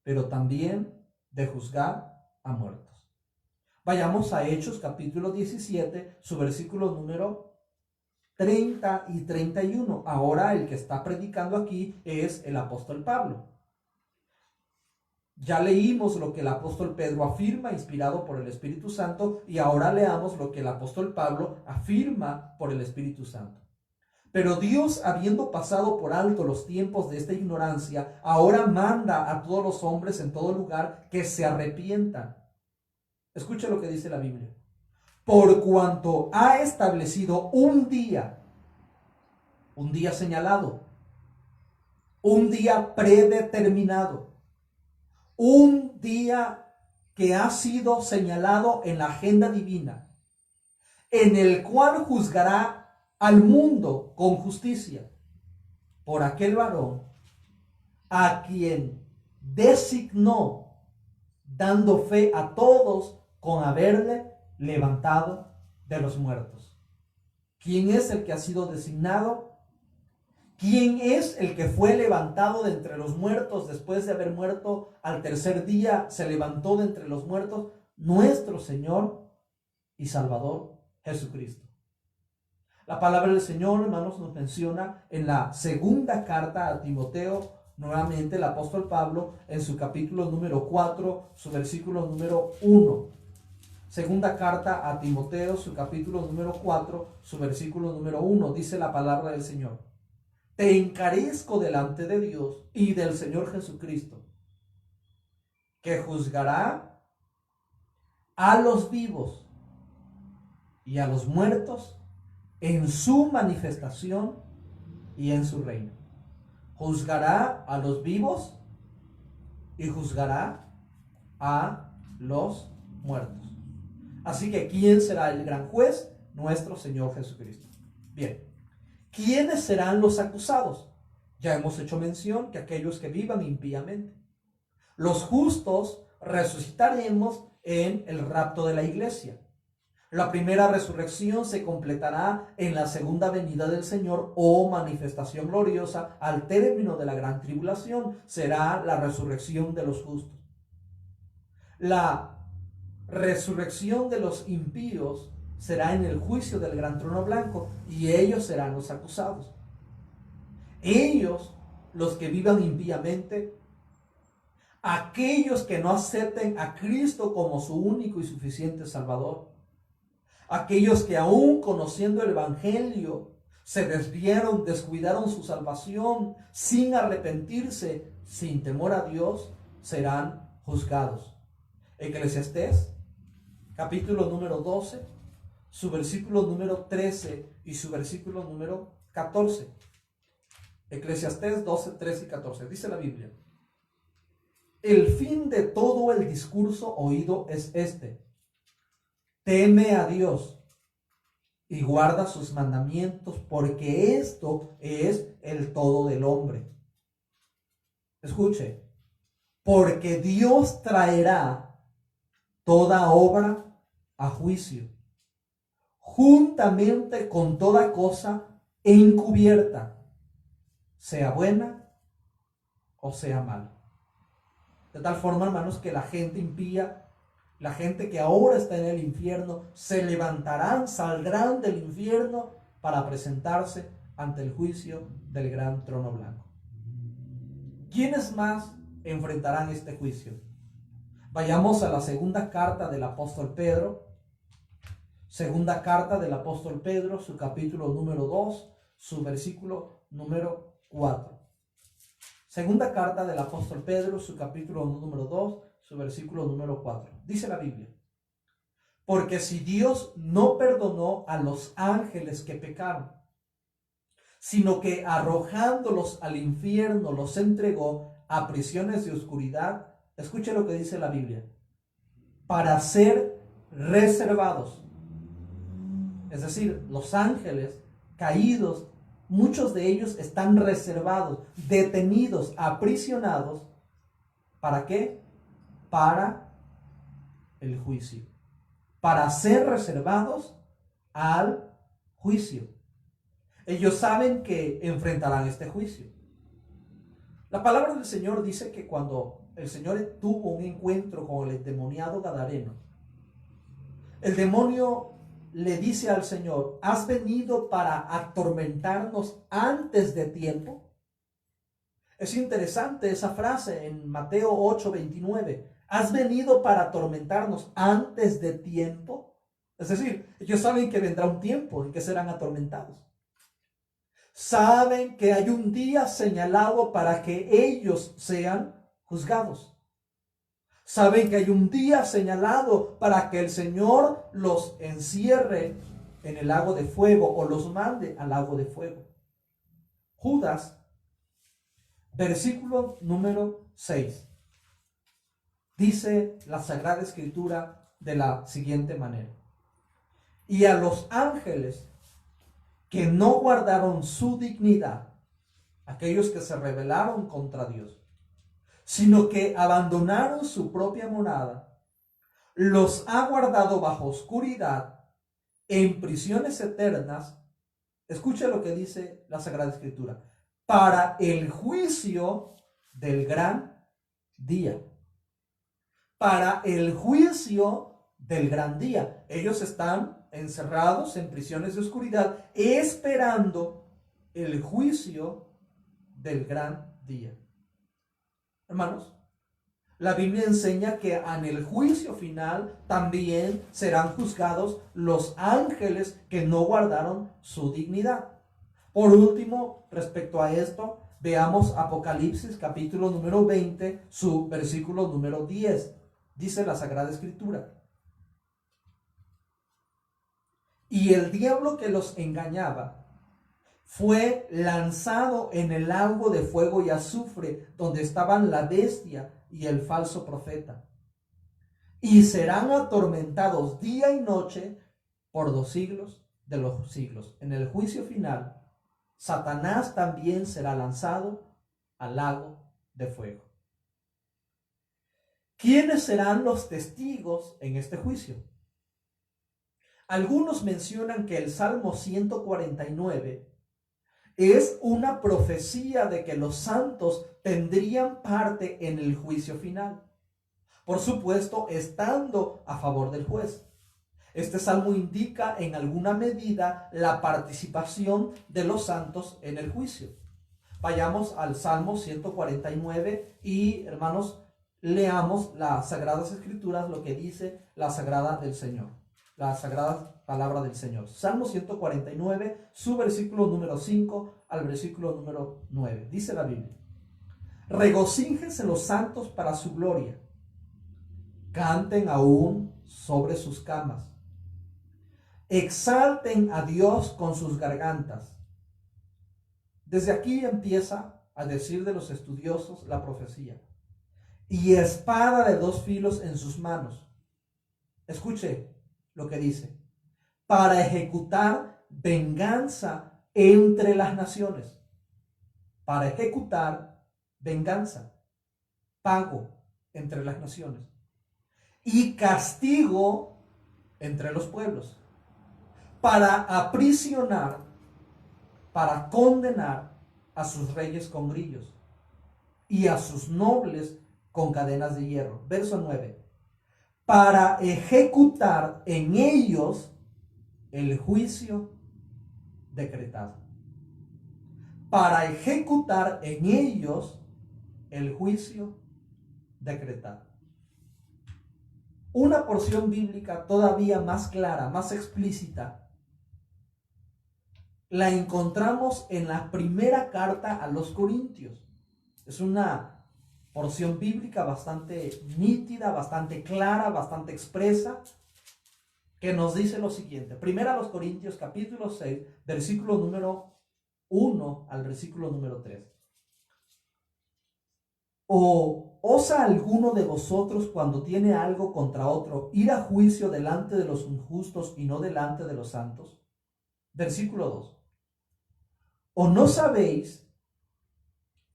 pero también de juzgar a muertos. Vayamos a Hechos capítulo 17, su versículo número 30 y 31. Ahora el que está predicando aquí es el apóstol Pablo. Ya leímos lo que el apóstol Pedro afirma, inspirado por el Espíritu Santo, y ahora leamos lo que el apóstol Pablo afirma por el Espíritu Santo. Pero Dios, habiendo pasado por alto los tiempos de esta ignorancia, ahora manda a todos los hombres en todo lugar que se arrepientan. Escucha lo que dice la Biblia: por cuanto ha establecido un día señalado, un día predeterminado, un día que ha sido señalado en la agenda divina, en el cual juzgará al mundo con justicia por aquel varón a quien designó, dando fe a todos con haberle levantado de los muertos. ¿Quién es el que ha sido designado? ¿Quién es el que fue levantado de entre los muertos después de haber muerto al tercer día? Se levantó de entre los muertos, nuestro Señor y Salvador Jesucristo. La palabra del Señor, hermanos, nos menciona en la segunda carta a Timoteo, nuevamente el apóstol Pablo, en su capítulo número 4, su versículo número 1. Segunda carta a Timoteo, su capítulo número 4, su versículo número 1, dice la palabra del Señor: te encarezco delante de Dios y del Señor Jesucristo, que juzgará a los vivos y a los muertos en su manifestación y en su reino. Juzgará a los vivos y juzgará a los muertos. Así que, ¿quién será el gran juez? Nuestro Señor Jesucristo. Bien, ¿quiénes serán los acusados? Ya hemos hecho mención que aquellos que vivan impíamente. Los justos resucitaremos en el rapto de la iglesia. La primera resurrección se completará en la segunda venida del Señor o manifestación gloriosa al término de la gran tribulación. Será la resurrección de los justos. La resurrección de los impíos será en el juicio del gran trono blanco y ellos serán los acusados. Ellos, los que vivan impíamente, aquellos que no acepten a Cristo como su único y suficiente Salvador, aquellos que aún conociendo el Evangelio se desviaron, descuidaron su salvación sin arrepentirse, sin temor a Dios, serán juzgados. Eclesiastés, capítulo número 12, su versículo número 13 y su versículo número 14. Eclesiastés 12, 13 y 14. Dice la Biblia: el fin de todo el discurso oído es este: teme a Dios y guarda sus mandamientos, porque esto es el todo del hombre. Escuche, porque Dios traerá toda obra a juicio, juntamente con toda cosa encubierta, sea buena o sea mala. De tal forma, hermanos, que la gente impía, la gente que ahora está en el infierno, se levantarán, saldrán del infierno para presentarse ante el juicio del gran trono blanco. ¿Quiénes más enfrentarán este juicio? Vayamos a la segunda carta del apóstol Pedro. Segunda carta del apóstol Pedro, su capítulo número 2, su versículo número 4. Segunda carta del apóstol Pedro, su capítulo número 2, su versículo número 4. Dice la Biblia: porque si Dios no perdonó a los ángeles que pecaron, sino que arrojándolos al infierno los entregó a prisiones de oscuridad, escuche lo que dice la Biblia, para ser reservados. Es decir, los ángeles caídos, muchos de ellos están reservados, detenidos, aprisionados. ¿Para qué? Para el juicio. Para ser reservados al juicio. Ellos saben que enfrentarán este juicio. La palabra del Señor dice que cuando el Señor tuvo un encuentro con el endemoniado gadareno, el demonio le dice al Señor: ¿has venido para atormentarnos antes de tiempo? Es interesante esa frase en Mateo 8:29. ¿Has venido para atormentarnos antes de tiempo? Es decir, ellos saben que vendrá un tiempo en que serán atormentados. Saben que hay un día señalado para que ellos sean juzgados. Saben que hay un día señalado para que el Señor los encierre en el lago de fuego o los mande al lago de fuego. Judas, versículo número 6. Dice la Sagrada Escritura de la siguiente manera: y a los ángeles que no guardaron su dignidad, aquellos que se rebelaron contra Dios, sino que abandonaron su propia morada, los ha guardado bajo oscuridad en prisiones eternas. Escuche lo que dice la Sagrada Escritura: para el juicio del gran día. Para el juicio del gran día. Ellos están encerrados en prisiones de oscuridad, esperando el juicio del gran día. Hermanos, la Biblia enseña que en el juicio final también serán juzgados los ángeles que no guardaron su dignidad. Por último, respecto a esto, veamos Apocalipsis capítulo número 20, su versículo número 10. Dice la Sagrada Escritura: y el diablo que los engañaba fue lanzado en el lago de fuego y azufre, donde estaban la bestia y el falso profeta, y serán atormentados día y noche por los siglos de los siglos. En el juicio final, Satanás también será lanzado al lago de fuego. ¿Quiénes serán los testigos en este juicio? Algunos mencionan que el Salmo 149 es una profecía de que los santos tendrían parte en el juicio final. Por supuesto, estando a favor del juez. Este salmo indica en alguna medida la participación de los santos en el juicio. Vayamos al Salmo 149 y, hermanos, leamos las Sagradas Escrituras, lo que dice la Sagrada del Señor, la Sagrada Palabra del Señor. Salmo 149, su versículo número 5 al versículo número 9. Dice la Biblia: regocíjense los santos para su gloria, canten aún sobre sus camas, exalten a Dios con sus gargantas. Desde aquí empieza a decir de los estudiosos la profecía. Y espada de dos filos en sus manos. Escuche lo que dice: para ejecutar venganza entre las naciones. Para ejecutar venganza, pago entre las naciones. Y castigo entre los pueblos. Para aprisionar, para condenar a sus reyes con grillos y a sus nobles con cadenas de hierro. Verso 9. Para ejecutar en ellos el juicio decretado. Para ejecutar en ellos el juicio decretado. Una porción bíblica todavía más clara, más explícita, la encontramos en la primera carta a los Corintios. Es una porción bíblica bastante nítida, bastante clara, bastante expresa, que nos dice lo siguiente. Primera a los Corintios, capítulo 6, versículo número 1 al versículo número 3. ¿O osa alguno de vosotros, cuando tiene algo contra otro, ir a juicio delante de los injustos y no delante de los santos? Versículo 2. ¿O no sabéis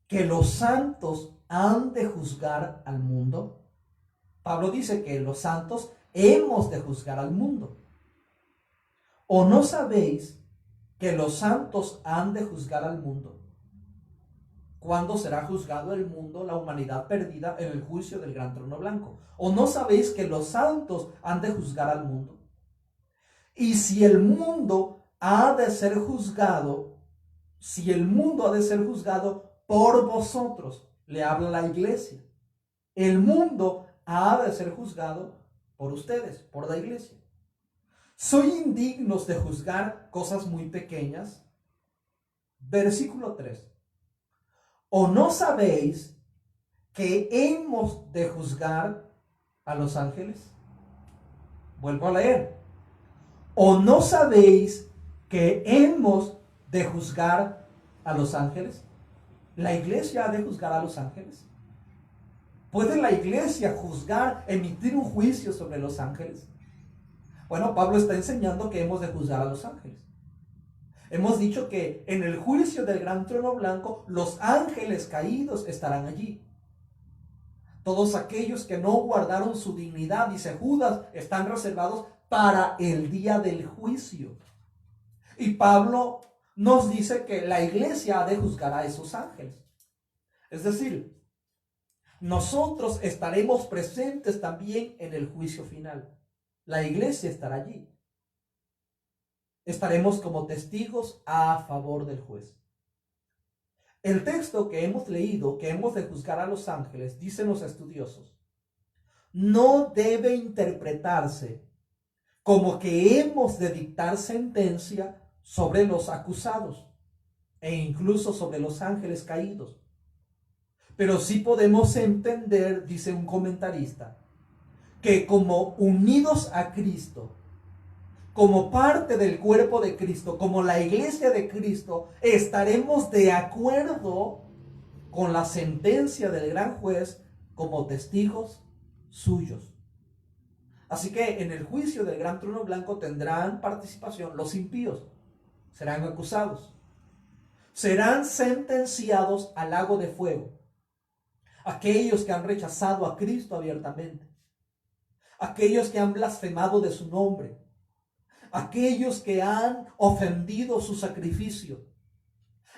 que los santos han de juzgar al mundo? Pablo dice que los santos hemos de juzgar al mundo. ¿O no sabéis que los santos han de juzgar al mundo? ¿Cuándo será juzgado el mundo, la humanidad perdida, en el juicio del gran trono blanco? ¿O no sabéis que los santos han de juzgar al mundo? Y si el mundo ha de ser juzgado, por vosotros, le habla la iglesia. El mundo ha de ser juzgado por ustedes, por la iglesia. ¿Soy indignos de juzgar cosas muy pequeñas? Versículo 3. ¿O no sabéis que hemos de juzgar a los ángeles? Vuelvo a leer. ¿O no sabéis que hemos de juzgar a los ángeles? ¿La iglesia ha de juzgar a los ángeles? ¿Puede la iglesia juzgar, emitir un juicio sobre los ángeles? Bueno, Pablo está enseñando que hemos de juzgar a los ángeles. Hemos dicho que en el juicio del gran trono blanco, los ángeles caídos estarán allí. Todos aquellos que no guardaron su dignidad, dice Judas, están reservados para el día del juicio. Y Pablo nos dice que la iglesia ha de juzgar a esos ángeles. Es decir, nosotros estaremos presentes también en el juicio final. La iglesia estará allí. Estaremos como testigos a favor del juez. El texto que hemos leído, que hemos de juzgar a los ángeles, dicen los estudiosos, no debe interpretarse como que hemos de dictar sentencia sobre los acusados e incluso sobre los ángeles caídos. Pero sí podemos entender, dice un comentarista, que como unidos a Cristo, como parte del cuerpo de Cristo, como la iglesia de Cristo, estaremos de acuerdo con la sentencia del gran juez como testigos suyos. Así que en el juicio del gran trono blanco tendrán participación los impíos, serán acusados, serán sentenciados al lago de fuego, aquellos que han rechazado a Cristo abiertamente, aquellos que han blasfemado de su nombre, aquellos que han ofendido su sacrificio,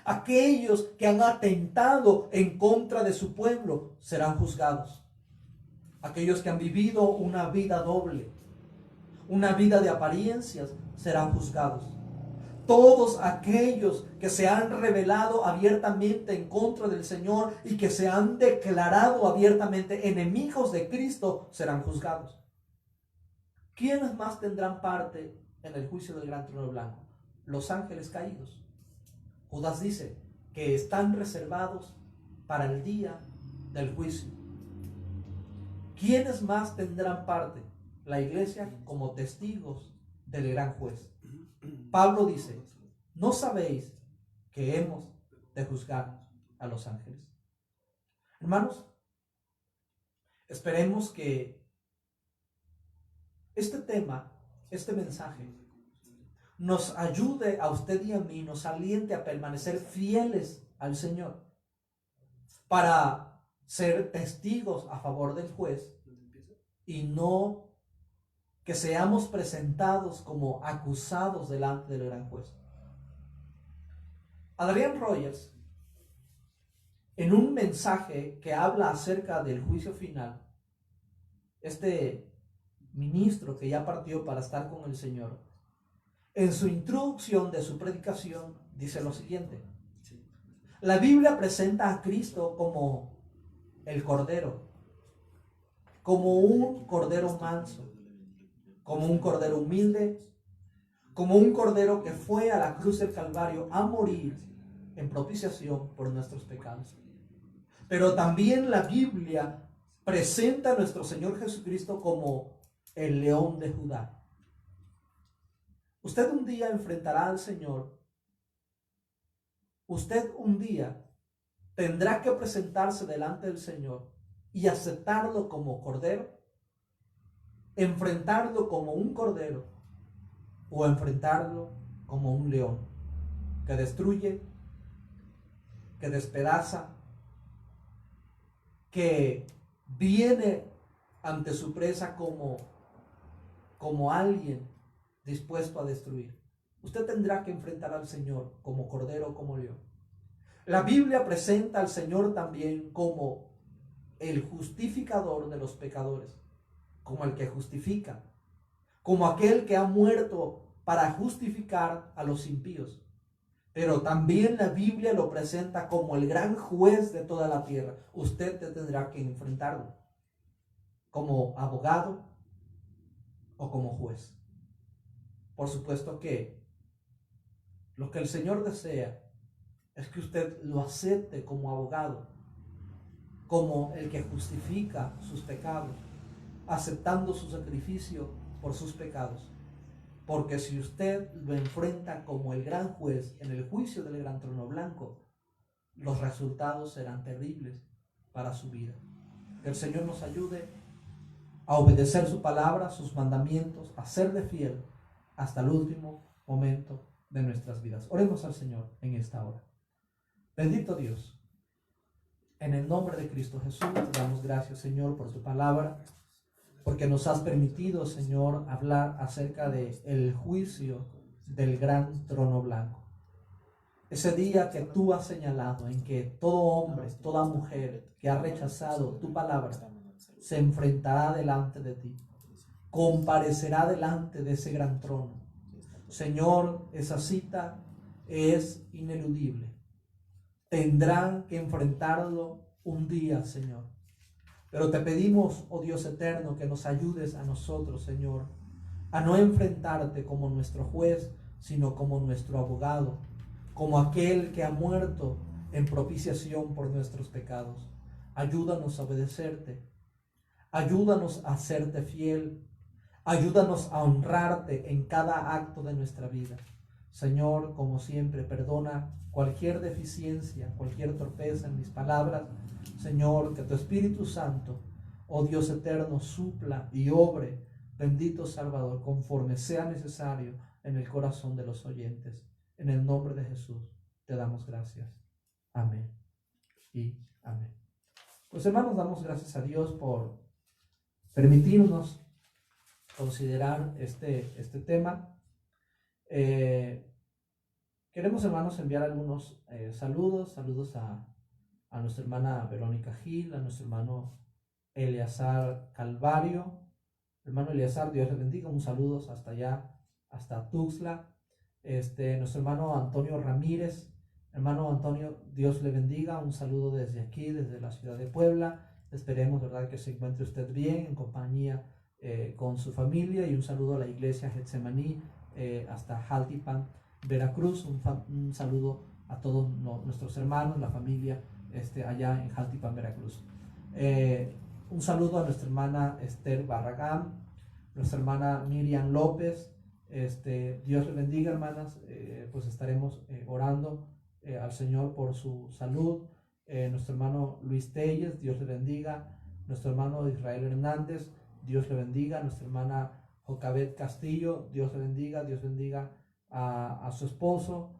aquellos que han atentado en contra de su pueblo serán juzgados. Aquellos que han vivido una vida doble, una vida de apariencias, serán juzgados. Todos aquellos que se han rebelado abiertamente en contra del Señor y que se han declarado abiertamente enemigos de Cristo serán juzgados. ¿Quiénes más tendrán parte en el juicio del gran trono blanco? Los ángeles caídos. Judas dice que están reservados para el día del juicio. ¿Quiénes más tendrán parte? La iglesia como testigos del gran juez. Pablo dice, ¿no sabéis que hemos de juzgar a los ángeles? Hermanos, esperemos que este tema, este mensaje, nos ayude a usted y a mí, nos aliente a permanecer fieles al Señor para ser testigos a favor del juez y no que seamos presentados como acusados delante del gran juez. Adrian Rogers, en un mensaje que habla acerca del juicio final, este ministro que ya partió para estar con el Señor, en su introducción de su predicación dice lo siguiente: la Biblia presenta a Cristo como el Cordero, como un Cordero manso, como un Cordero humilde, como un Cordero que fue a la cruz del Calvario a morir en propiciación por nuestros pecados. Pero también la Biblia presenta a nuestro Señor Jesucristo como el León de Judá. Usted un día enfrentará al Señor. Usted un día tendrá que presentarse delante del Señor y aceptarlo como Cordero, enfrentarlo como un Cordero o enfrentarlo como un león que destruye, que despedaza, que viene ante su presa como alguien dispuesto a destruir. Usted tendrá que enfrentar al Señor como Cordero o como león. La Biblia presenta al Señor también como el justificador de los pecadores, como el que justifica, como aquel que ha muerto para justificar a los impíos. Pero también la Biblia lo presenta como el gran juez de toda la tierra. Usted tendrá que enfrentarlo como abogado o como juez. Por supuesto que lo que el Señor desea es que usted lo acepte como abogado, como el que justifica sus pecados, aceptando su sacrificio por sus pecados. Porque si usted lo enfrenta como el gran juez en el juicio del gran trono blanco, los resultados serán terribles para su vida. Que el Señor nos ayude a obedecer su palabra, sus mandamientos, a serle fiel hasta el último momento de nuestras vidas. Oremos al Señor en esta hora. Bendito Dios, en el nombre de Cristo Jesús, te damos gracias, Señor, por tu palabra, porque nos has permitido, Señor, hablar acerca del juicio del gran trono blanco. Ese día que tú has señalado en que todo hombre, toda mujer que ha rechazado tu palabra se enfrentará delante de ti, comparecerá delante de ese gran trono. Señor, esa cita es ineludible. Tendrán que enfrentarlo un día, Señor. Pero te pedimos, oh Dios eterno, que nos ayudes a nosotros, Señor, a no enfrentarte como nuestro juez, sino como nuestro abogado, como aquel que ha muerto en propiciación por nuestros pecados. Ayúdanos a obedecerte, ayúdanos a serte fiel, ayúdanos a honrarte en cada acto de nuestra vida. Señor, como siempre, perdona cualquier deficiencia, cualquier torpeza en mis palabras. Señor, que tu Espíritu Santo, oh Dios eterno, supla y obre, bendito Salvador, conforme sea necesario en el corazón de los oyentes. En el nombre de Jesús te damos gracias. Amén y amén. Pues hermanos, damos gracias a Dios por permitirnos considerar este tema. Queremos, hermanos, enviar algunos saludos a nuestra hermana Verónica Gil, a nuestro hermano Eleazar Calvario. Hermano Eleazar, Dios le bendiga, un saludo hasta allá, hasta Tuxtla. Nuestro hermano Antonio Ramírez, hermano Antonio, Dios le bendiga, un saludo desde aquí, desde la ciudad de Puebla. Esperemos, ¿verdad?, que se encuentre usted bien, en compañía con su familia, y un saludo a la iglesia Getsemaní hasta Jaltipan, Veracruz. Un saludo a todos nuestros hermanos, la familia allá en Jaltipan, Veracruz. Un saludo a nuestra hermana Esther Barragán, nuestra hermana Miriam López. Dios le bendiga, hermanas. Pues estaremos orando al Señor por su salud. Nuestro hermano Luis Telles, Dios le bendiga. Nuestro hermano Israel Hernández, Dios le bendiga. Nuestra hermana Jocabet Castillo, Dios le bendiga. Dios bendiga a su esposo.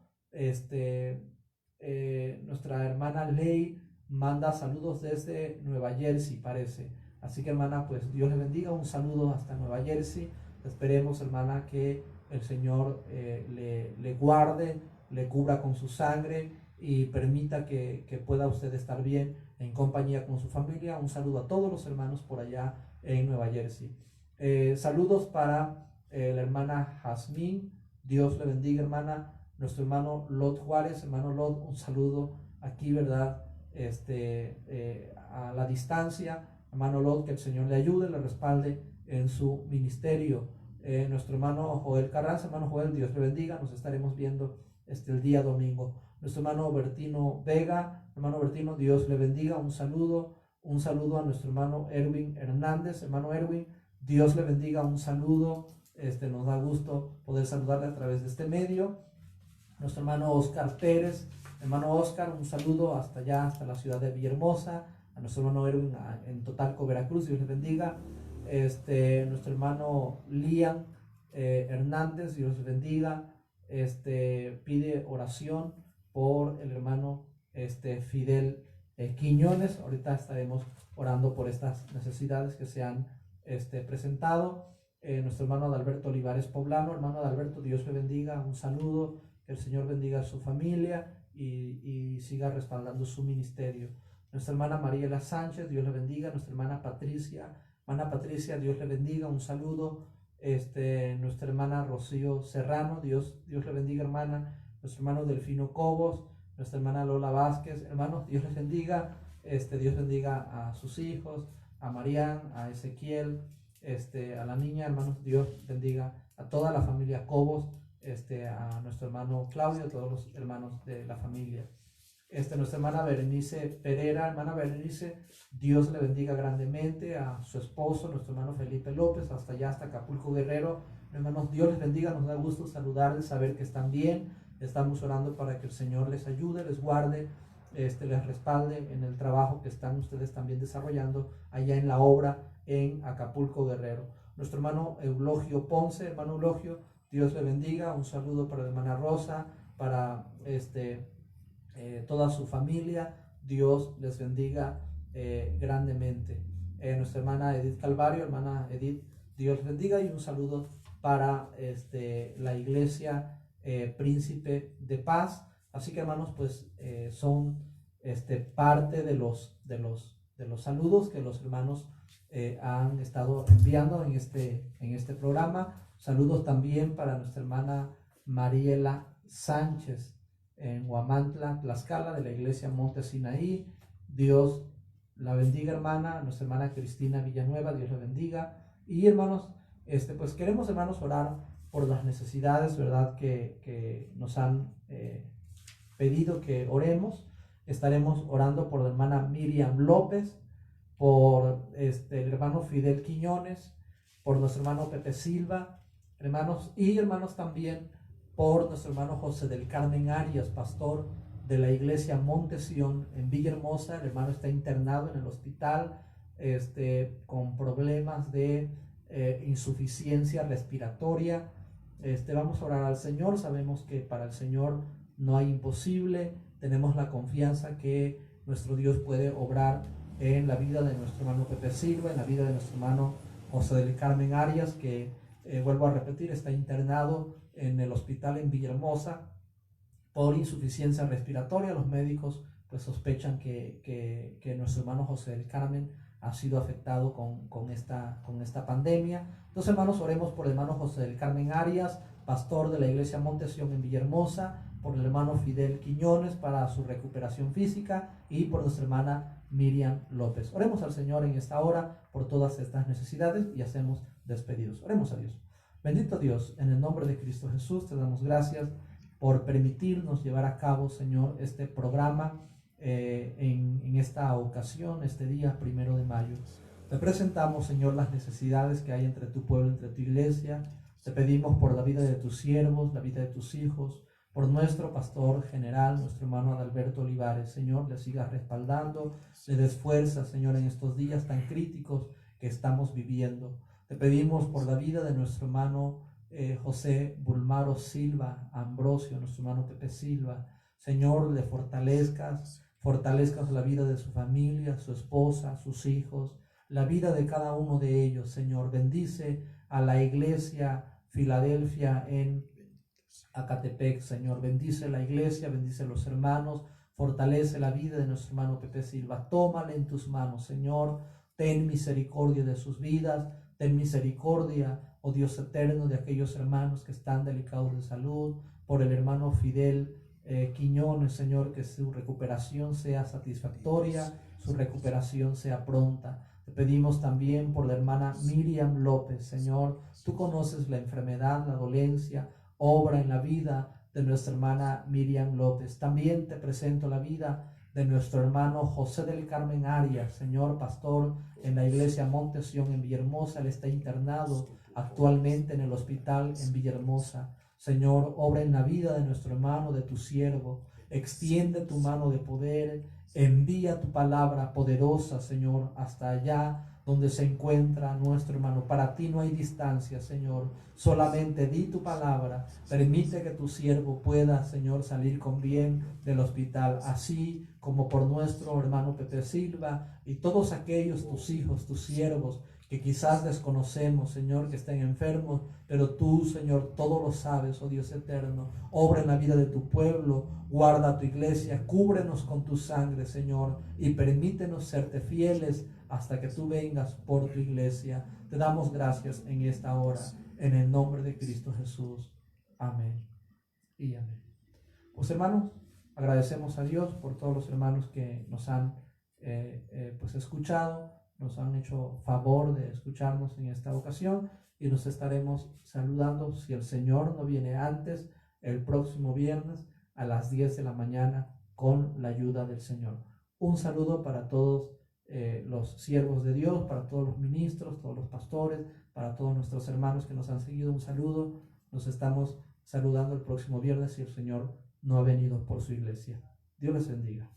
Nuestra hermana Ley manda saludos desde Nueva Jersey, parece. Así que, hermana, pues Dios le bendiga, un saludo hasta Nueva Jersey. Esperemos, hermana, que el Señor le guarde, le cubra con su sangre y permita que pueda usted estar bien en compañía con su familia. Un saludo a todos los hermanos por allá en Nueva Jersey. Saludos para la hermana Jazmín, Dios le bendiga, hermana. Nuestro hermano Lot Juárez, hermano Lot, un saludo aquí, ¿verdad? A la distancia. Hermano Lot, que el Señor le ayude, le respalde en su ministerio. Nuestro hermano Joel Carranza, hermano Joel, Dios le bendiga, nos estaremos viendo el día domingo. Nuestro hermano Bertino Vega, hermano Bertino, Dios le bendiga, un saludo a nuestro hermano Erwin Hernández, hermano Erwin, Dios le bendiga, un saludo. Nos da gusto poder saludarle a través de este medio. Nuestro hermano Oscar Pérez, hermano Oscar, un saludo hasta allá, hasta la ciudad de Villahermosa. A nuestro hermano Erwin en Totalco, Veracruz, Dios le bendiga. Nuestro hermano Lian Hernández, Dios le bendiga. Pide oración por el hermano Fidel Quiñones. Ahorita estaremos orando por estas necesidades que se han presentado. Nuestro hermano Adalberto Olivares Poblano, hermano Adalberto, Dios le bendiga, un saludo, que el Señor bendiga a su familia y siga respaldando su ministerio. Nuestra hermana Mariela Sánchez, Dios le bendiga. Nuestra hermana Patricia, Dios le bendiga, un saludo. Nuestra hermana Rocío Serrano, Dios le bendiga, hermana. Nuestro hermano Delfino Cobos, nuestra hermana Lola Vázquez, hermanos, Dios les bendiga. Dios bendiga a sus hijos, a Marián, a Ezequiel, a la niña, hermanos, Dios bendiga a toda la familia Cobos, a nuestro hermano Claudio, a todos los hermanos de la familia. Nuestra hermana Berenice Pereira, hermana Berenice, Dios le bendiga grandemente, a su esposo, nuestro hermano Felipe López, hasta allá, hasta Acapulco Guerrero. Hermanos, Dios les bendiga, nos da gusto saludarles, saber que están bien. Estamos orando para que el Señor les ayude, les guarde, les respalde en el trabajo que están ustedes también desarrollando allá en la obra en Acapulco Guerrero. Nuestro hermano Eulogio Ponce, hermano Eulogio, Dios le bendiga, un saludo para la hermana Rosa, para toda su familia, Dios les bendiga grandemente. Nuestra hermana Edith Calvario, hermana Edith, Dios les bendiga, y un saludo para la iglesia Príncipe de Paz. Así que, hermanos, pues son parte de los saludos que los hermanos han estado enviando en este programa. Saludos también para nuestra hermana Mariela Sánchez en Huamantla, Tlaxcala, de la iglesia Monte Sinaí. Dios la bendiga, hermana. Nuestra hermana Cristina Villanueva, Dios la bendiga. Y, hermanos, pues queremos, hermanos, orar por las necesidades, ¿verdad?, que nos han pedido que oremos. Estaremos orando por la hermana Miriam López, por el hermano Fidel Quiñones, por nuestro hermano Pepe Silva, hermanos, y hermanos también por nuestro hermano José del Carmen Arias, pastor de la iglesia Monte Sión en Villahermosa. El hermano está internado en el hospital con problemas de insuficiencia respiratoria. Vamos a orar al Señor. Sabemos que para el Señor no hay imposible. Tenemos la confianza que nuestro Dios puede obrar en la vida de nuestro hermano Pepe Silva, en la vida de nuestro hermano José del Carmen Arias, que vuelvo a repetir, está internado en el hospital en Villahermosa por insuficiencia respiratoria. Los médicos pues sospechan que nuestro hermano José del Carmen ha sido afectado con esta pandemia. Entonces, hermanos, oremos por el hermano José del Carmen Arias, pastor de la iglesia Monte Sión en Villahermosa, por el hermano Fidel Quiñones para su recuperación física y por nuestra hermana Miriam López. Oremos al Señor en esta hora por todas estas necesidades y hacemos despedidos. Oremos a Dios. Bendito Dios, en el nombre de Cristo Jesús, te damos gracias por permitirnos llevar a cabo, Señor, este programa en esta ocasión, este día 1 de mayo. Te presentamos, Señor, las necesidades que hay entre tu pueblo, entre tu iglesia. Te pedimos por la vida de tus siervos, la vida de tus hijos, por nuestro pastor general, nuestro hermano Adalberto Olivares. Señor, le sigas respaldando, le des fuerza, Señor, en estos días tan críticos que estamos viviendo. Te pedimos por la vida de nuestro hermano José Bulmaro Silva Ambrosio, nuestro hermano Pepe Silva. Señor, le fortalezcas la vida de su familia, su esposa, sus hijos, la vida de cada uno de ellos. Señor, bendice a la iglesia Filadelfia en Acatepec. Señor, bendice la iglesia, bendice a los hermanos, fortalece la vida de nuestro hermano Pepe Silva. Tómale en tus manos, Señor, ten misericordia de sus vidas, ten misericordia, oh Dios eterno, de aquellos hermanos que están delicados de salud, por el hermano Fidel Quiñones, Señor, que su recuperación sea satisfactoria, su recuperación sea pronta. Te pedimos también por la hermana Miriam López. Señor, tú conoces la enfermedad, la dolencia, obra en la vida de nuestra hermana Miriam López. También te presento la vida de nuestro hermano José del Carmen Arias, Señor, pastor en la iglesia Monte Sión en Villahermosa. Él está internado actualmente en el hospital en Villahermosa. Señor, obra en la vida de nuestro hermano, de tu siervo. Extiende tu mano de poder, envía tu palabra poderosa, Señor, hasta allá donde se encuentra nuestro hermano. Para ti no hay distancia, Señor. Solamente di tu palabra. Permite que tu siervo pueda, Señor, salir con bien del hospital, así como por nuestro hermano Pepe Silva y todos aquellos tus hijos, tus siervos, que quizás desconocemos, Señor, que estén enfermos, pero tú, Señor, todo lo sabes, oh Dios eterno. Obra en la vida de tu pueblo, guarda a tu iglesia, cúbrenos con tu sangre, Señor, y permítenos serte fieles hasta que tú vengas por tu iglesia. Te damos gracias en esta hora, en el nombre de Cristo Jesús. Amén y amén. Pues, hermanos, agradecemos a Dios por todos los hermanos que nos han pues escuchado, nos han hecho favor de escucharnos en esta ocasión, y nos estaremos saludando, si el Señor no viene antes, el próximo viernes a las 10 de la mañana con la ayuda del Señor. Un saludo para todos los siervos de Dios, para todos los ministros, todos los pastores, para todos nuestros hermanos que nos han seguido. Un saludo. Nos estamos saludando el próximo viernes si el Señor no ha venido por su iglesia. Dios les bendiga.